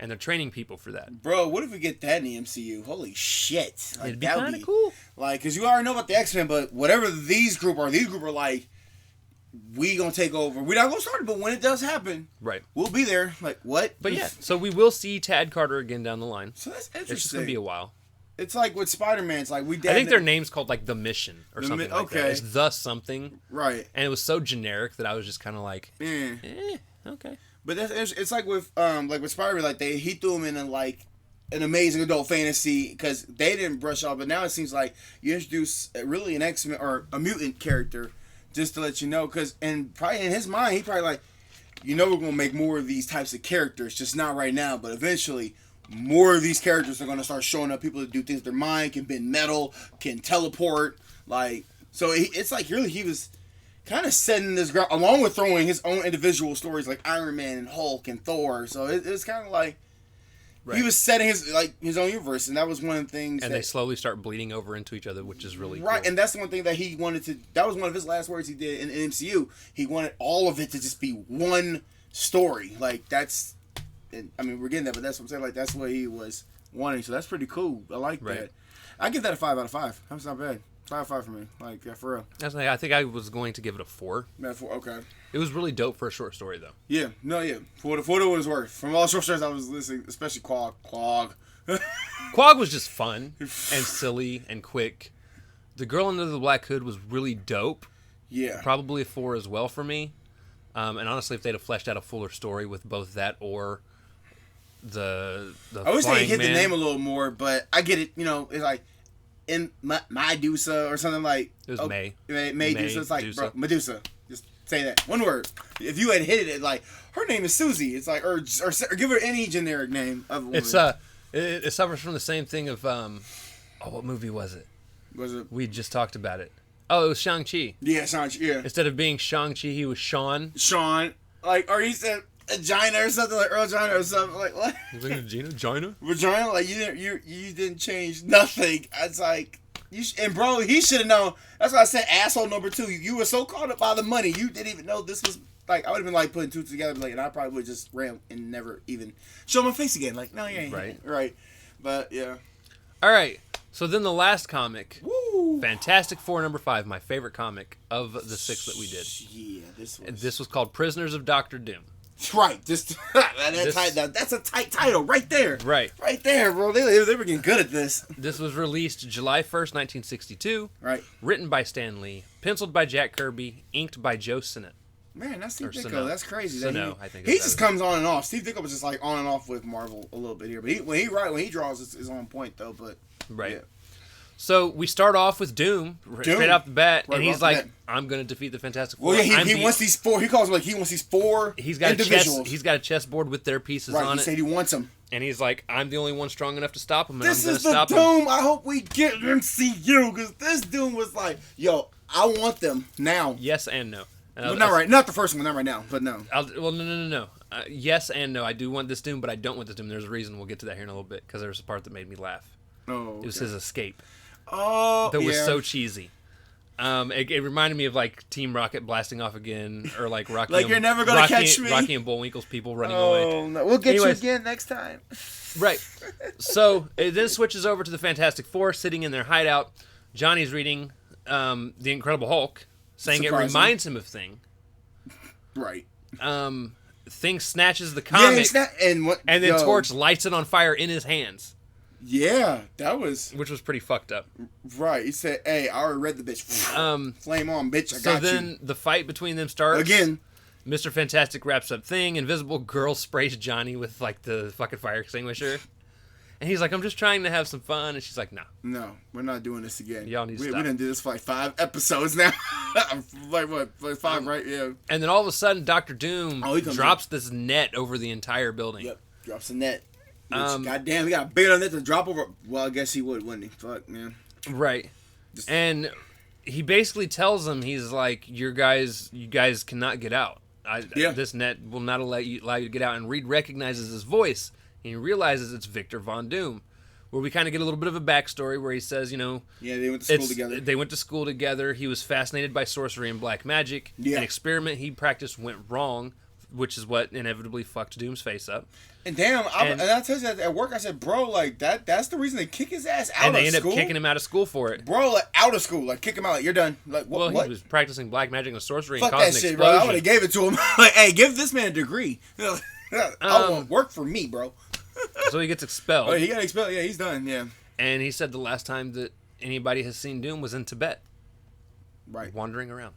And they're training people for that. Bro, what if we get that in the MCU? Holy shit. It'd be kind of cool. Like, because you already know about the X-Men, but whatever these group are like, we gonna take over. We're not gonna start it, but when it does happen, right, we'll be there. Like, what? But yeah, so we will see Tad Carter again down the line. So that's interesting. It's just gonna be a while. It's like with Spider-Man. It's like I think their name's called like The Mission or something like that. It's The something. Right. And it was so generic that I was just kind of like, okay. But it's like with Spider-Man. Like he threw him in an amazing adult fantasy because they didn't brush off. But now it seems like you introduce really an X-Men or a mutant character. Just to let you know, and probably in his mind, he probably like, we're going to make more of these types of characters, just not right now, but eventually, more of these characters are going to start showing up, people that do things with their mind, can bend metal, can teleport, so it's like really he was kind of setting this ground, along with throwing his own individual stories like Iron Man and Hulk and Thor, so it's kind of like, He was setting his own universe, and that was one of the things. And they slowly start bleeding over into each other, which is really cool. And that's the one thing that he wanted to. That was one of his last words he did in the MCU. He wanted all of it to just be one story. Like that's, I mean, we're getting that, but that's what I'm saying. Like that's what he was wanting. So that's pretty cool. I like that. I give that a 5 out of 5. That's not bad. 5 out of 5 for me. Like, yeah, for real. I think I was going to give it a 4. Yeah, 4. Okay. It was really dope for a short story, though. Yeah. No, yeah. For what it was worth. From all the short stories I was listening, especially Quag. Quag was just fun and silly and quick. The Girl Under the Black Hood was really dope. Yeah. Probably a 4 as well for me. And honestly, if they'd have fleshed out a fuller story with both that or the I wish they hit man. the name a little more, but I get it. You know, it's like in Medusa or something like. It was May. Medusa. It's like bro, Medusa. Just say that one word. If you had hit it, like her name is Susie. It's like or give her any generic name of a woman. It's it suffers from the same thing of what movie was it? Was it? We just talked about it. Oh, it was Shang-Chi. Yeah, Shang-Chi. Yeah. Instead of being Shang-Chi, he was Sean. Like, or he said vagina or something like Earl Gina or something like what? Vagina? Vagina? Like you didn't change nothing. It's like and bro, he should have known. That's why I said asshole number 2. You were so caught up by the money, you didn't even know this was like. I would have been like putting 2 together, like, and I probably would just ran and never even show my face again. Like, no, you ain't right. But yeah. All right. So then the last comic, Woo! Fantastic Four number 5, my favorite comic of the 6 that we did. Yeah, this was called Prisoners of Dr. Doom. Right, just that's a tight title right there. Right there, bro. They were getting good at this. This was released July 1st, 1962. Right. Written by Stan Lee, penciled by Jack Kirby, inked by Joe Sinnott. Man, that's Steve Ditko. That's crazy. I think he just comes on and off. Steve Ditko was just like on and off with Marvel a little bit here, but when he draws, it's on point though. But right. Yeah. So we start off with Doom straight off the bat, and he's like, "I'm going to defeat the Fantastic Four." Well, yeah, he wants these 4. He calls them like he wants these 4. He's got individuals. He's got a chessboard with their pieces on it. He said he wants them, and he's like, "I'm the only one strong enough to stop him." And this I'm is the Doom. I hope we get MCU because this Doom was like, "Yo, I want them now." Yes and no. Well, not right. Not the first one. Not right now. But no. No. Yes and no. I do want this Doom, but I don't want this Doom. There's a reason. We'll get to that here in a little bit because there's a part that made me laugh. Oh. Okay. It was his escape. Oh, that was so cheesy. It reminded me of like Team Rocket blasting off again, or like Rocky. Like you're never gonna catch me. Rocky and Bullwinkle's people running away. Oh no, we'll get you again next time. Right. So it then switches over to the Fantastic Four sitting in their hideout. Johnny's reading the Incredible Hulk, saying it reminds him of Thing. Right. Thing snatches the comic, and then Torch lights it on fire in his hands. Yeah, which was pretty fucked up. Right. He said, "Hey, I already read the bitch. Flame on, bitch. I got you." So then the fight between them starts again. Mr. Fantastic wraps up Thing. Invisible Girl sprays Johnny with like the fucking fire extinguisher, and he's like, "I'm just trying to have some fun," and she's like, No, we're not doing this again. Y'all need to stop. We done did this for like 5 episodes now. Like what? Like 5, right? Yeah. And then all of a sudden, Dr. Doom drops this net over the entire building. Yep, drops the net. Goddamn, he got a big enough net to drop over. Well, I guess he would, wouldn't he? Fuck, man. Right. And he basically tells them, he's like, you guys cannot get out. This net will not allow you to get out. And Reed recognizes his voice, and he realizes it's Victor Von Doom. Where we kind of get a little bit of a backstory where he says, they went to school together. They went to school together. He was fascinated by sorcery and black magic. Yeah. An experiment he practiced went wrong, which is what inevitably fucked Doom's face up. And damn, and I tell you that at work, I said, bro, like that's the reason they kick his ass out of school. And they end up kicking him out of school for it. Bro, like out of school, like kick him out, like you're done. Like what? Well, he was practicing black magic and sorcery Fuck and causing that shit, explosion. bro. I would have gave it to him. Like, hey, give this man a degree. I want work for me, bro. So he gets expelled. Oh, he got expelled. Yeah, he's done. Yeah. And he said the last time that anybody has seen Doom was in Tibet. Right. Wandering around.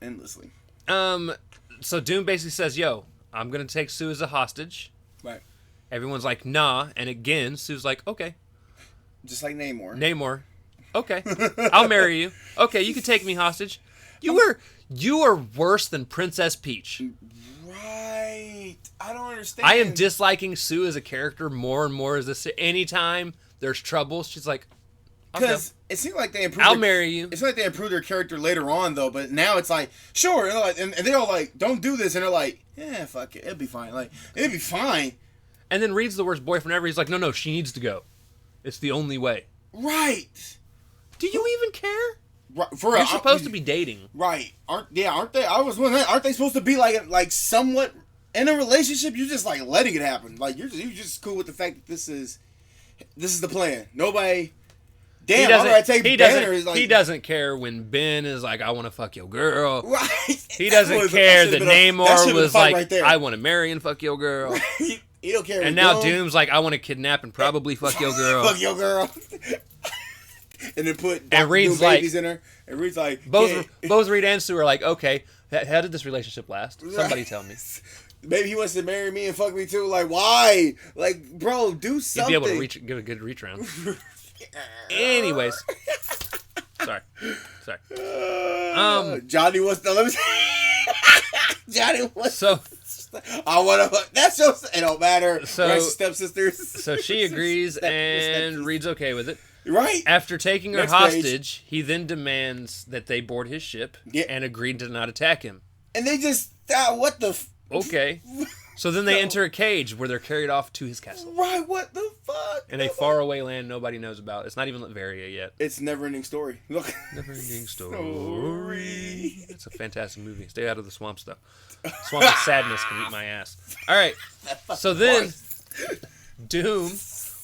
Endlessly. So Doom basically says, yo, I'm going to take Sue as a hostage. Right. Everyone's like, nah. And again, Sue's like, okay. Just like Namor. Okay. I'll marry you. Okay, you can take me hostage. You are worse than Princess Peach. Right. I don't understand. I am disliking Sue as a character more and more as this. Anytime there's trouble, she's like, because it seemed like they improved. I'll marry you. It's like they improved their character later on, though. But now it's like, sure, and they're all like, don't do this, and they're like, yeah, fuck it, it'll be fine. Like, it'll be fine. And then Reed's the worst boyfriend ever. He's like, no, she needs to go. It's the only way. Right. Do you even care? Right. For real, you're supposed to be dating. Right. Aren't they? I was wondering, aren't they supposed to be like somewhat in a relationship? You're just like letting it happen. Like you're just cool with the fact that this is the plan. Nobody. Damn, why do I take Banner? Like, he doesn't care when Ben is like, I want to fuck your girl. Right. He doesn't care that Namor was like, right, I want to marry and fuck your girl. Right. He don't care. And now Doom's like, I want to kidnap and probably fuck your girl. Fuck your girl. And then put and Reed's like, babies in her. And Reed's like, both Reed and Sue are like, okay, how did this relationship last? Somebody tell me. Maybe he wants to marry me and fuck me too. Like, why? Like, bro, do something. You'd be able to give a good reach around. Anyways, sorry. Johnny wants to. Let me. Johnny wants. So. I want to. That's just. It don't matter. So right, stepsisters. So she agrees, and Reed's okay with it. Right. After taking her hostage, he then demands that they board his ship and agreed to not attack him. And they just. What the. Okay. So then they enter a cage where they're carried off to his castle. Right, what the fuck? In a faraway land nobody knows about. It's not even Latveria yet. It's Never-Ending Story. Look. Never-Ending Story. It's a fantastic movie. Stay out of the swamp stuff. Swamp of Sadness can eat my ass. All right. So then Doom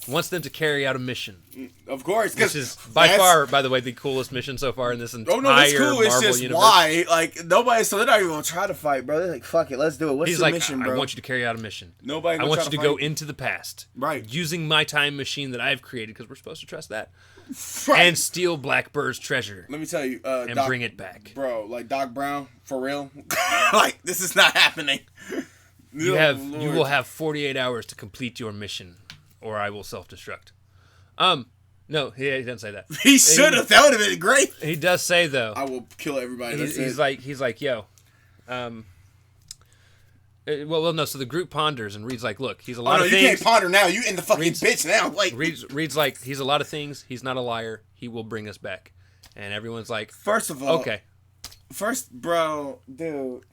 wants them to carry out a mission. Of course. Which is by far, by the way, the coolest mission so far in this entire that's cool. Marvel it's just universe. Why? Like, nobody, so they're not even going to try to fight, bro. They're like, fuck it, let's do it. What's the mission, bro? I want you to carry out a mission. Nobody I want you to go into the past. Right. Using my time machine that I've created, because we're supposed to trust that. Right. And steal Blackbird's treasure. Let me tell you. And bring it back. Bro, like Doc Brown, for real? Like, this is not happening. You will have 48 hours to complete your mission, or I will self-destruct. No, he doesn't say that. He should have. That would have been great. He does say though. I will kill everybody. He's like, yo. Well, no. So the group ponders, and Reed's like, look, he's a lot of things. You can't ponder now. You in the fucking bitch now. Like Reed's like, he's a lot of things. He's not a liar. He will bring us back. And everyone's like, first of all, okay. First, bro, dude.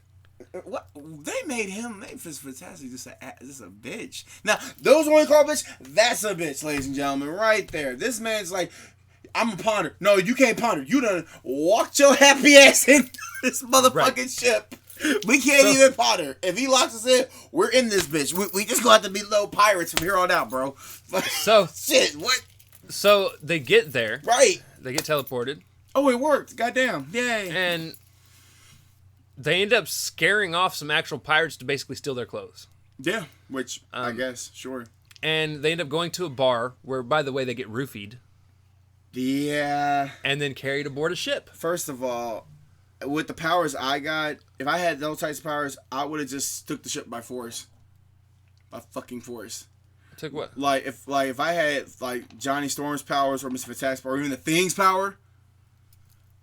What they made him? They was fantastic. Just a bitch. Now those one call bitch. That's a bitch, ladies and gentlemen, right there. This man's like, I'm a ponder. No, you can't ponder. You done walked your happy ass in this motherfucking ship. We can't even ponder. If he locks us in, we're in this bitch. We just gonna have to be little pirates from here on out, bro. So shit. What? So they get there. Right. They get teleported. Oh, it worked. Goddamn. Yay. And they end up scaring off some actual pirates to basically steal their clothes. Yeah, which I guess, sure. And they end up going to a bar where, by the way, they get roofied. Yeah. And then carried aboard a ship. First of all, with the powers I got, if I had those types of powers, I would have just took the ship by force. By fucking force. Took what? Like if I had like Johnny Storm's powers or Mr. Fantastic or even the Thing's power,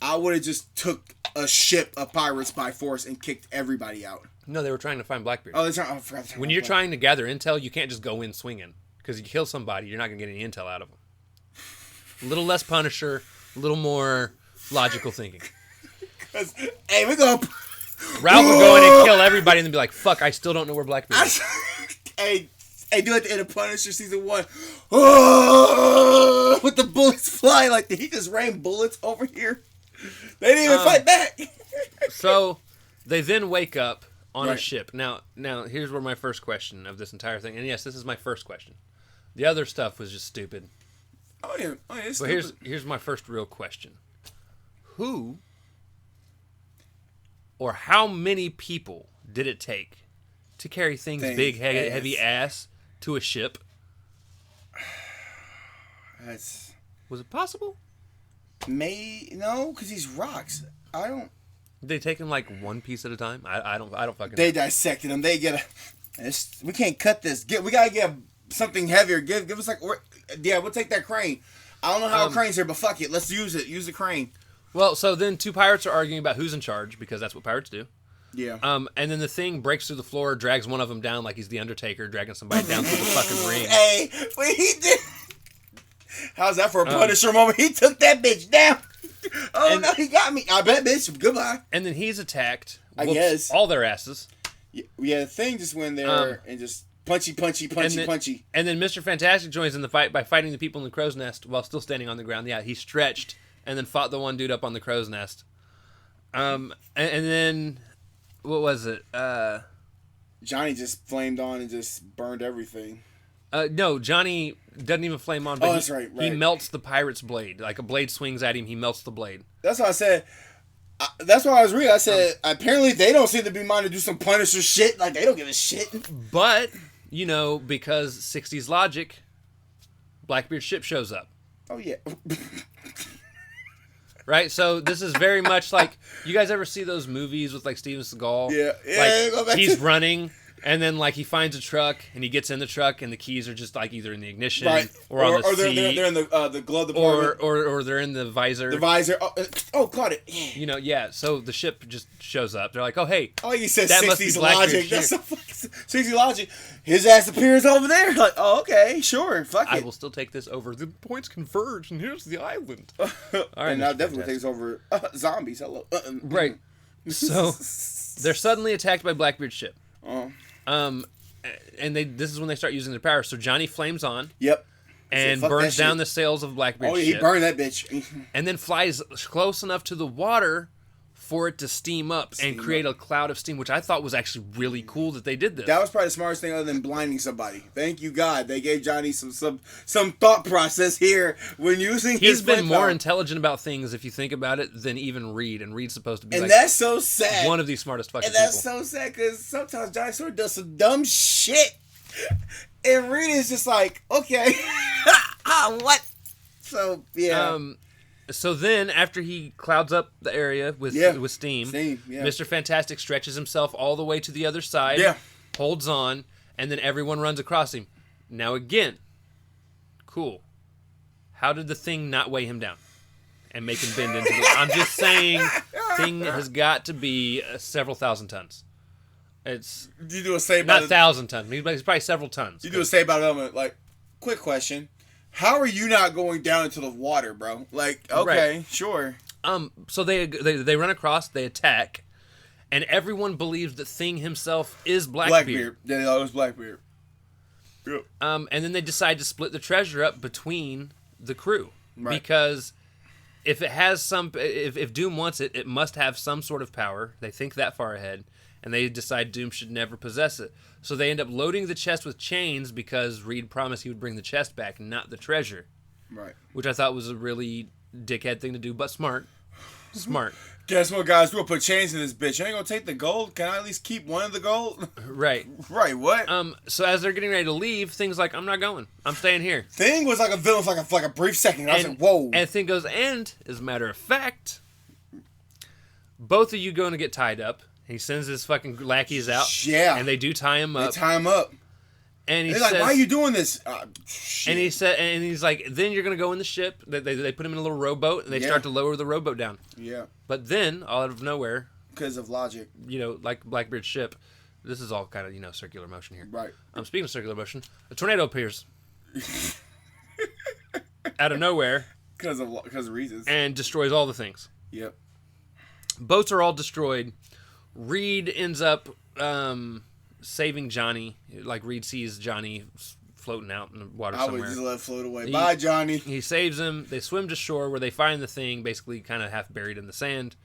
I would have just took a ship of pirates by force and kicked everybody out. No, they were trying to find Blackbeard. Oh, they're trying. I forgot. When you're trying to gather intel, you can't just go in swinging because you kill somebody, you're not gonna get any intel out of them. A little less Punisher, a little more logical thinking. Hey, we go. Ralph would go in and kill everybody and then be like, "Fuck, I still don't know where Blackbeard is." Hey, do it at the end of Punisher season 1. Oh, with the bullets flying, like, did he just rain bullets over here? They didn't even fight back. So they then wake up on a ship. Now, here's where my first question of this entire thing, and yes, this is my first question. The other stuff was just stupid. Oh yeah, it's but stupid. here's my first real question: who or how many people did it take to carry things big, heavy ass to a ship? Was it possible? No, because these rocks. I don't. They take them like one piece at a time. I don't fucking. They dissected them. They get we can't cut this. We gotta get something heavier. Give us like. We'll take that crane. I don't know how a crane's here, but fuck it. Let's use it. Use the crane. Well, so then two pirates are arguing about who's in charge because that's what pirates do. Yeah. And then the Thing breaks through the floor, drags one of them down like he's the Undertaker, dragging somebody down through the fucking ring. Hey, wait, he did. How's that for a Punisher moment? He took that bitch down. Oh, no, he got me. I bet, bitch. Goodbye. And then he's attacked. I guess. All their asses. Yeah, the Thing just went there and just punchy. And then Mr. Fantastic joins in the fight by fighting the people in the crow's nest while still standing on the ground. Yeah, he stretched and then fought the one dude up on the crow's nest. And then, what was it? Johnny just flamed on and just burned everything. No, Johnny doesn't even flame on. But that's right. He melts the pirate's blade. Like a blade swings at him, he melts the blade. That's what I said. That's why I was reading. I said, apparently they don't seem to be minded to do some Punisher shit. Like, they don't give a shit. But, because 60s logic, Blackbeard's ship shows up. Oh, yeah. Right? So this is very much like, you guys ever see those movies with, like, Steven Seagal? Yeah. Like, he's running, and then, like, he finds a truck, and he gets in the truck, and the keys are just, like, either in the ignition or on the seat. Or they're in the glove department. Or they're in the visor. The visor. Oh, caught it. Yeah. So the ship just shows up. They're like, oh, hey. Oh, you said that 60s logic. That's so fucking 60s logic. His ass appears over there. Like, oh, okay, sure. Fuck it. I will still take this over. The points converge, and here's the island. All right, and now definitely takes over zombies. Hello. Right. So they're suddenly attacked by Blackbeard's ship. And this is when they start using their power. So Johnny flames on. Yep. And burns down the sails of Blackbeard's ship. Oh, he burned that bitch. And then flies close enough to the water for it to steam up and create a cloud of steam, which I thought was actually really cool that they did this. That was probably the smartest thing other than blinding somebody. Thank you, God. They gave Johnny some thought process here when using his He's been more intelligent about things, if you think about it, than even Reed. And Reed's supposed to be that's so sad. One of the smartest fucking people. And that's so sad because sometimes Johnny sort of does some dumb shit. And Reed is just like, okay. What? So, yeah. So then, after he clouds up the area with steam, Mr. Fantastic stretches himself all the way to the other side, holds on, and then everyone runs across him. Now again, cool. How did the thing not weigh him down and make him bend into the... I'm just saying, thing has got to be several thousand tons. It's... You do a say about... Not 1,000 tons. He's probably several tons. You do a say about element, like, quick question. How are you not going down into the water, bro? Like, okay, sure. So they run across, they attack, and everyone believes that Thing himself is Blackbeard. Yeah, it was Blackbeard. Yep. And then they decide to split the treasure up between the crew. Right. Because if it has if Doom wants it, it must have some sort of power. They think that far ahead, and they decide Doom should never possess it. So they end up loading the chest with chains because Reed promised he would bring the chest back, not the treasure. Right. Which I thought was a really dickhead thing to do, but smart. Smart. Guess what, guys? We'll put chains in this bitch. You ain't gonna take the gold? Can I at least keep one of the gold? Right. Right, what? So as they're getting ready to leave, Thing's like, I'm not going. I'm staying here. Thing was like a villain for like a brief second. I was like, whoa. And Thing goes, and, as a matter of fact, both of you going to get tied up. He sends his fucking lackeys out. Yeah. And they do tie him up. They tie him up. And he's like, why are you doing this? And he's like, then you're going to go in the ship. They put him in a little rowboat, and they start to lower the rowboat down. Yeah. But then, all out of nowhere... Because of logic. Like Blackbeard's ship, this is all kind of, circular motion here. Right. Speaking of circular motion, a tornado appears. Out of nowhere. Because of reasons. And destroys all the things. Yep. Boats are all destroyed. Reed ends up saving Johnny. Like, Reed sees Johnny floating out in the water somewhere. I would just let it float away. Bye, Johnny. He saves him. They swim to shore where they find the Thing, basically kind of half buried in the sand.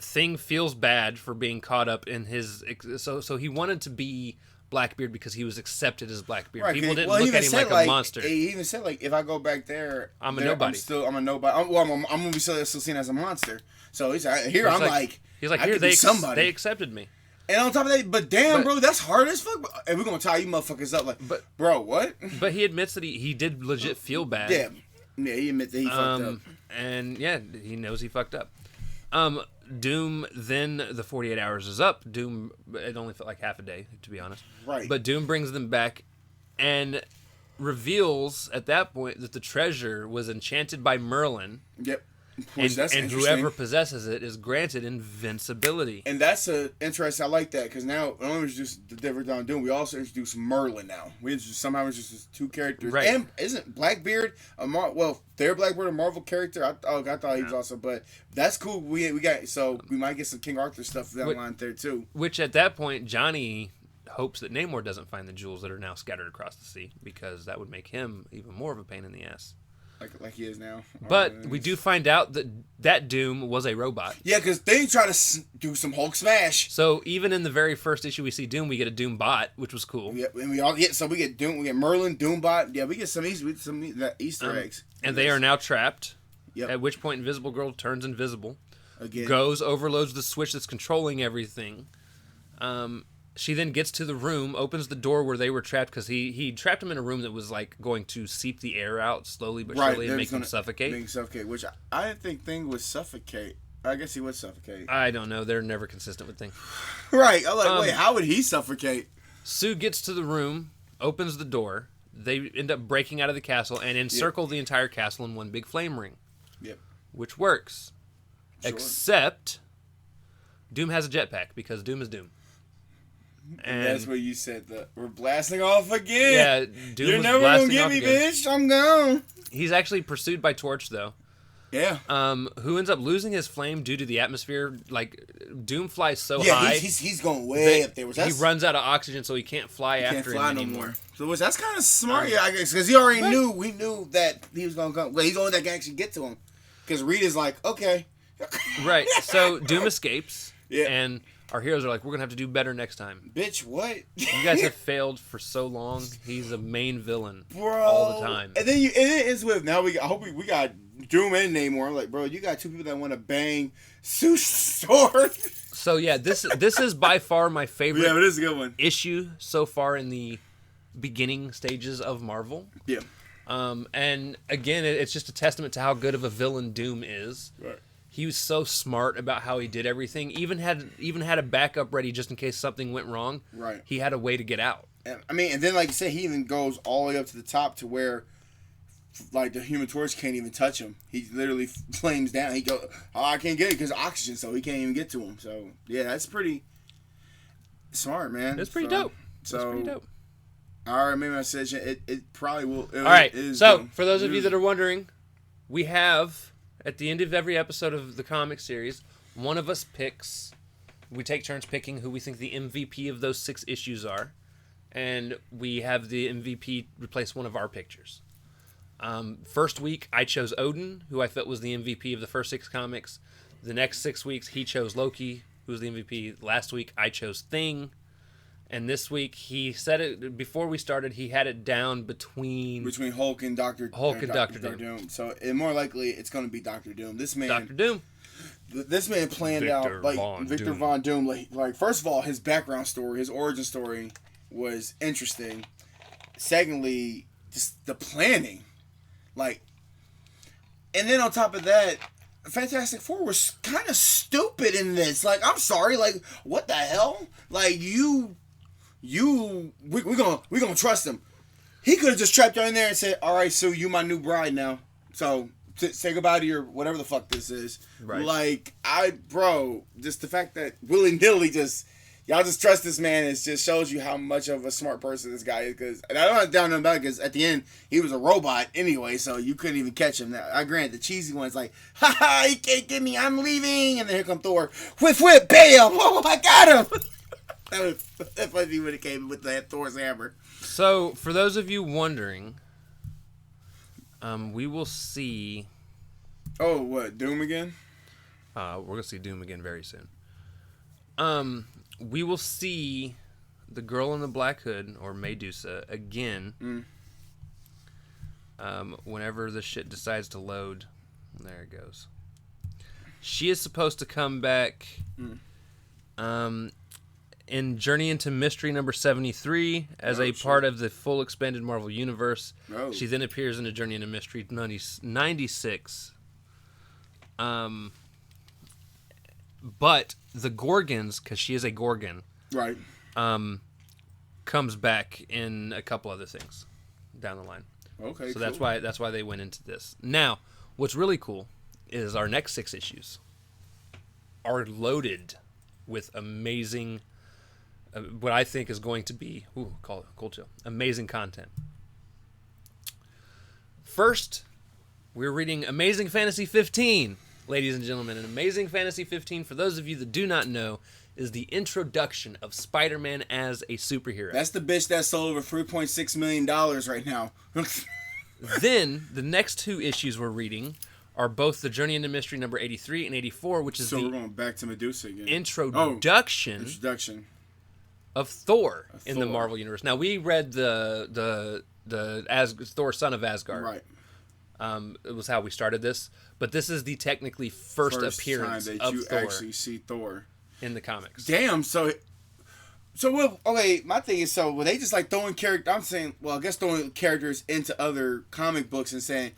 Thing feels bad for being caught up in his... So he wanted to be Blackbeard because he was accepted as Blackbeard. Right, people didn't look at him like a monster. He even said, if I go back there... I'm a nobody. I'm a nobody. I'm going to be still seen as a monster. So he's like, here, I'm like... He's like, here, they accepted me. And on top of that, but bro, that's hard as fuck. And we're going to tie you motherfuckers up. Like, bro, what? But he admits that he did legit feel bad. Yeah, he admits that he fucked up. And, he knows he fucked up. Doom, then the 48 hours is up. Doom, it only felt like half a day, to be honest. Right. But Doom brings them back and reveals at that point that the treasure was enchanted by Merlin. Yep. And whoever possesses it is granted invincibility. And that's interesting. I like that because now not only just the difference on Doom, we also introduce Merlin now. We somehow introduced two characters. Right. And isn't Blackbeard they're Blackbeard a Marvel character? I thought he was also, but that's cool. We might get some King Arthur stuff down the line there too. Which at that point Johnny hopes that Namor doesn't find the jewels that are now scattered across the sea, because that would make him even more of a pain in the ass. Like he is now. But we do find out that Doom was a robot. Yeah, because they try to do some Hulk smash. So even in the very first issue we see Doom, we get a Doom bot, which was cool. Yeah, and we get Doom, we get Merlin, Doombot. Yeah, we get some Easter eggs. And they are now trapped. Yep. At which point Invisible Girl turns invisible. Again. Goes, overloads the switch that's controlling everything. She then gets to the room, opens the door where they were trapped, because he trapped them in a room that was like going to seep the air out slowly but surely and make them suffocate. Which I didn't think Thing would suffocate. I guess he would suffocate. I don't know. They're never consistent with Thing. Right. I'm like, wait, how would he suffocate? Sue gets to the room, opens the door. They end up breaking out of the castle and encircle the entire castle in one big flame ring. Yep. Which works. Sure. Except Doom has a jetpack, because Doom is Doom. And that's what you said. We're blasting off again. Yeah, Doom You're was never gonna blasting get off me, again. bitch. I'm gone. He's actually pursued by Torch, though. Yeah. Who ends up losing his flame due to the atmosphere. Like, Doom flies so Yeah, high. he's going way up there. He runs out of oxygen, so he can't fly after him anymore. So that's kind of smart, I guess, because he already knew. We knew that he was gonna come. Well, he's the only that can actually get to him. Because Rita's like, okay. Right. So Doom escapes. Yeah. And our heroes are like, we're gonna have to do better next time. Bitch, what? You guys have failed for so long. He's a main villain, bro, all the time. And then it ends with, now I hope we got Doom and Namor. I'm like, bro, you got two people that want to bang Sue's sword. So yeah, this is by far my favorite. Yeah, but this is a good one. Issue so far in the beginning stages of Marvel. Yeah. And again, it's just a testament to how good of a villain Doom is. Right. He was so smart about how he did everything. Even had a backup ready just in case something went wrong. Right. He had a way to get out. And, I mean, and then like you said, he even goes all the way up to the top to where, like, the Human Torch can't even touch him. He literally flames down. He goes, oh, I can't get it because of oxygen, so he can't even get to him. So yeah, that's pretty smart, man. That's pretty dope. So, that's pretty dope. All right, maybe my suggestion. It probably will. All right. So for those of you that are wondering, we have at the end of every episode of the comic series, one of us picks. We take turns picking who we think the MVP of those 6 issues are, and we have the MVP replace one of our pictures. First week, I chose Odin, who I felt was the MVP of the first 6 comics. The next 6 weeks, he chose Loki, who was the MVP. Last week, I chose Thing. And this week, he said it before we started. He had it down between Hulk and Doctor Doom. So more likely, it's going to be Doctor Doom. This man, Doctor Doom. This man planned out like Victor Von Doom. Like first of all, his background story, his origin story, was interesting. Secondly, just the planning, like, and then on top of that, Fantastic Four was kind of stupid in this. Like, I'm sorry, like, what the hell? Like, we're gonna trust him. He could have just trapped her in there and said, all right, so you my new bride now. So say goodbye to your whatever the fuck this is. Right. Like, just the fact that willy-nilly y'all just trust this man, it just shows you how much of a smart person this guy is. And I don't want to down him about it because at the end, he was a robot anyway, so you couldn't even catch him. Now, I grant the cheesy one's like, ha ha, he can't get me, I'm leaving. And then here come Thor, whip, bam, oh, I got him. That was funny when it came with that Thor's hammer. So, for those of you wondering, we will see... Oh, what, Doom again? We're going to see Doom again very soon. We will see the girl in the black hood, or Medusa, again. Whenever the shit decides to load. There it goes. She is supposed to come back in Journey into Mystery number 73 as a part of the full expanded Marvel Universe. Oh. She then appears in a Journey into Mystery 96. But the Gorgons, because she is a Gorgon, right? Comes back in a couple other things down the line. Okay, so cool. that's why they went into this. Now, what's really cool is our next 6 issues are loaded with amazing, what I think is going to be cold chill, amazing content. First, we're reading Amazing Fantasy 15. Ladies and gentlemen, an Amazing Fantasy 15, for those of you that do not know, is the introduction of Spider-Man as a superhero. That's the bitch that sold over $3.6 million right now. Then, the next 2 issues we're reading are both the Journey into Mystery number 83 and 84, which is we're going back to Medusa again. Introduction of Thor in the Marvel Universe. Now, we read the Thor, Son of Asgard. Right. It was how we started this. But this is the technically first appearance time that of you Thor actually see Thor in the comics. Damn, so what, okay, my thing is, so were they just like throwing characters, I'm saying, well, I guess throwing characters into other comic books and saying,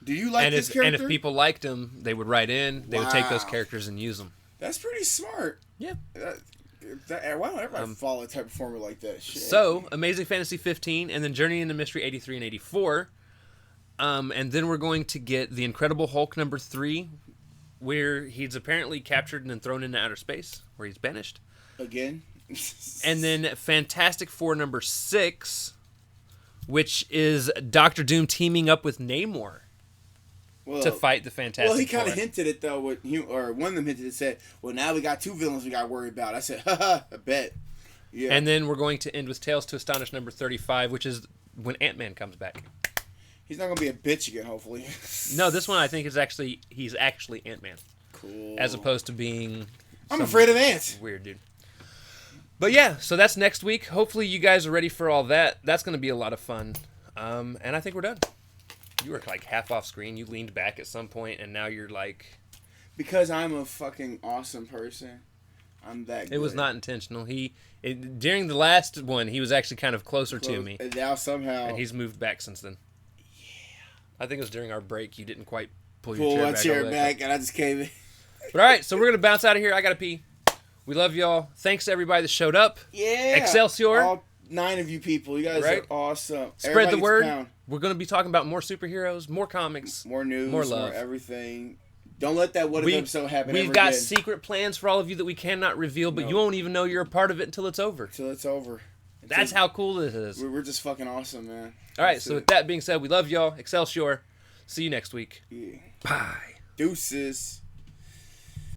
do you like this character? And if people liked them, they would write in, they would take those characters and use them. That's pretty smart. Yeah. Why don't everybody follow a type of formula like that? Shit. So, Amazing Fantasy 15, and then Journey into Mystery 83 and 84. And then we're going to get The Incredible Hulk number 3, where he's apparently captured and then thrown into outer space, where he's banished. Again? And then Fantastic Four number 6, which is Doctor Doom teaming up with Namor to fight the Fantastic Four. Well, he kind of hinted it, though, or one of them hinted it, said, well, now we got 2 villains we got to worry about. I said, haha, I bet. Yeah. And then we're going to end with Tales to Astonish number 35, which is when Ant-Man comes back. He's not going to be a bitch again, hopefully. No, this one I think he's actually Ant-Man. Cool. As opposed to being... I'm afraid of ants. Weird dude. But yeah, so that's next week. Hopefully you guys are ready for all that. That's going to be a lot of fun. And I think we're done. You were like half off screen. You leaned back at some point, and now you're like... Because I'm a fucking awesome person. I'm that good. It was not intentional. During the last one, he was actually kind of closer to me. And now somehow... And he's moved back since then. I think it was during our break. You didn't quite pull your chair back. And I just came in. But all right, so we're going to bounce out of here. I got to pee. We love y'all. Thanks to everybody that showed up. Yeah. Excelsior. All 9 of you people. You guys are awesome. Spread the word. We're going to be talking about more superheroes, more comics. More news. More love. More everything. Don't let that what if episode happen We've got secret plans for all of you that we cannot reveal, but you won't even know you're a part of it until it's over. That's how cool this is. We're just fucking awesome, man. All right, so with that being said, we love y'all. Excelsior. See you next week. Yeah. Bye. Deuces.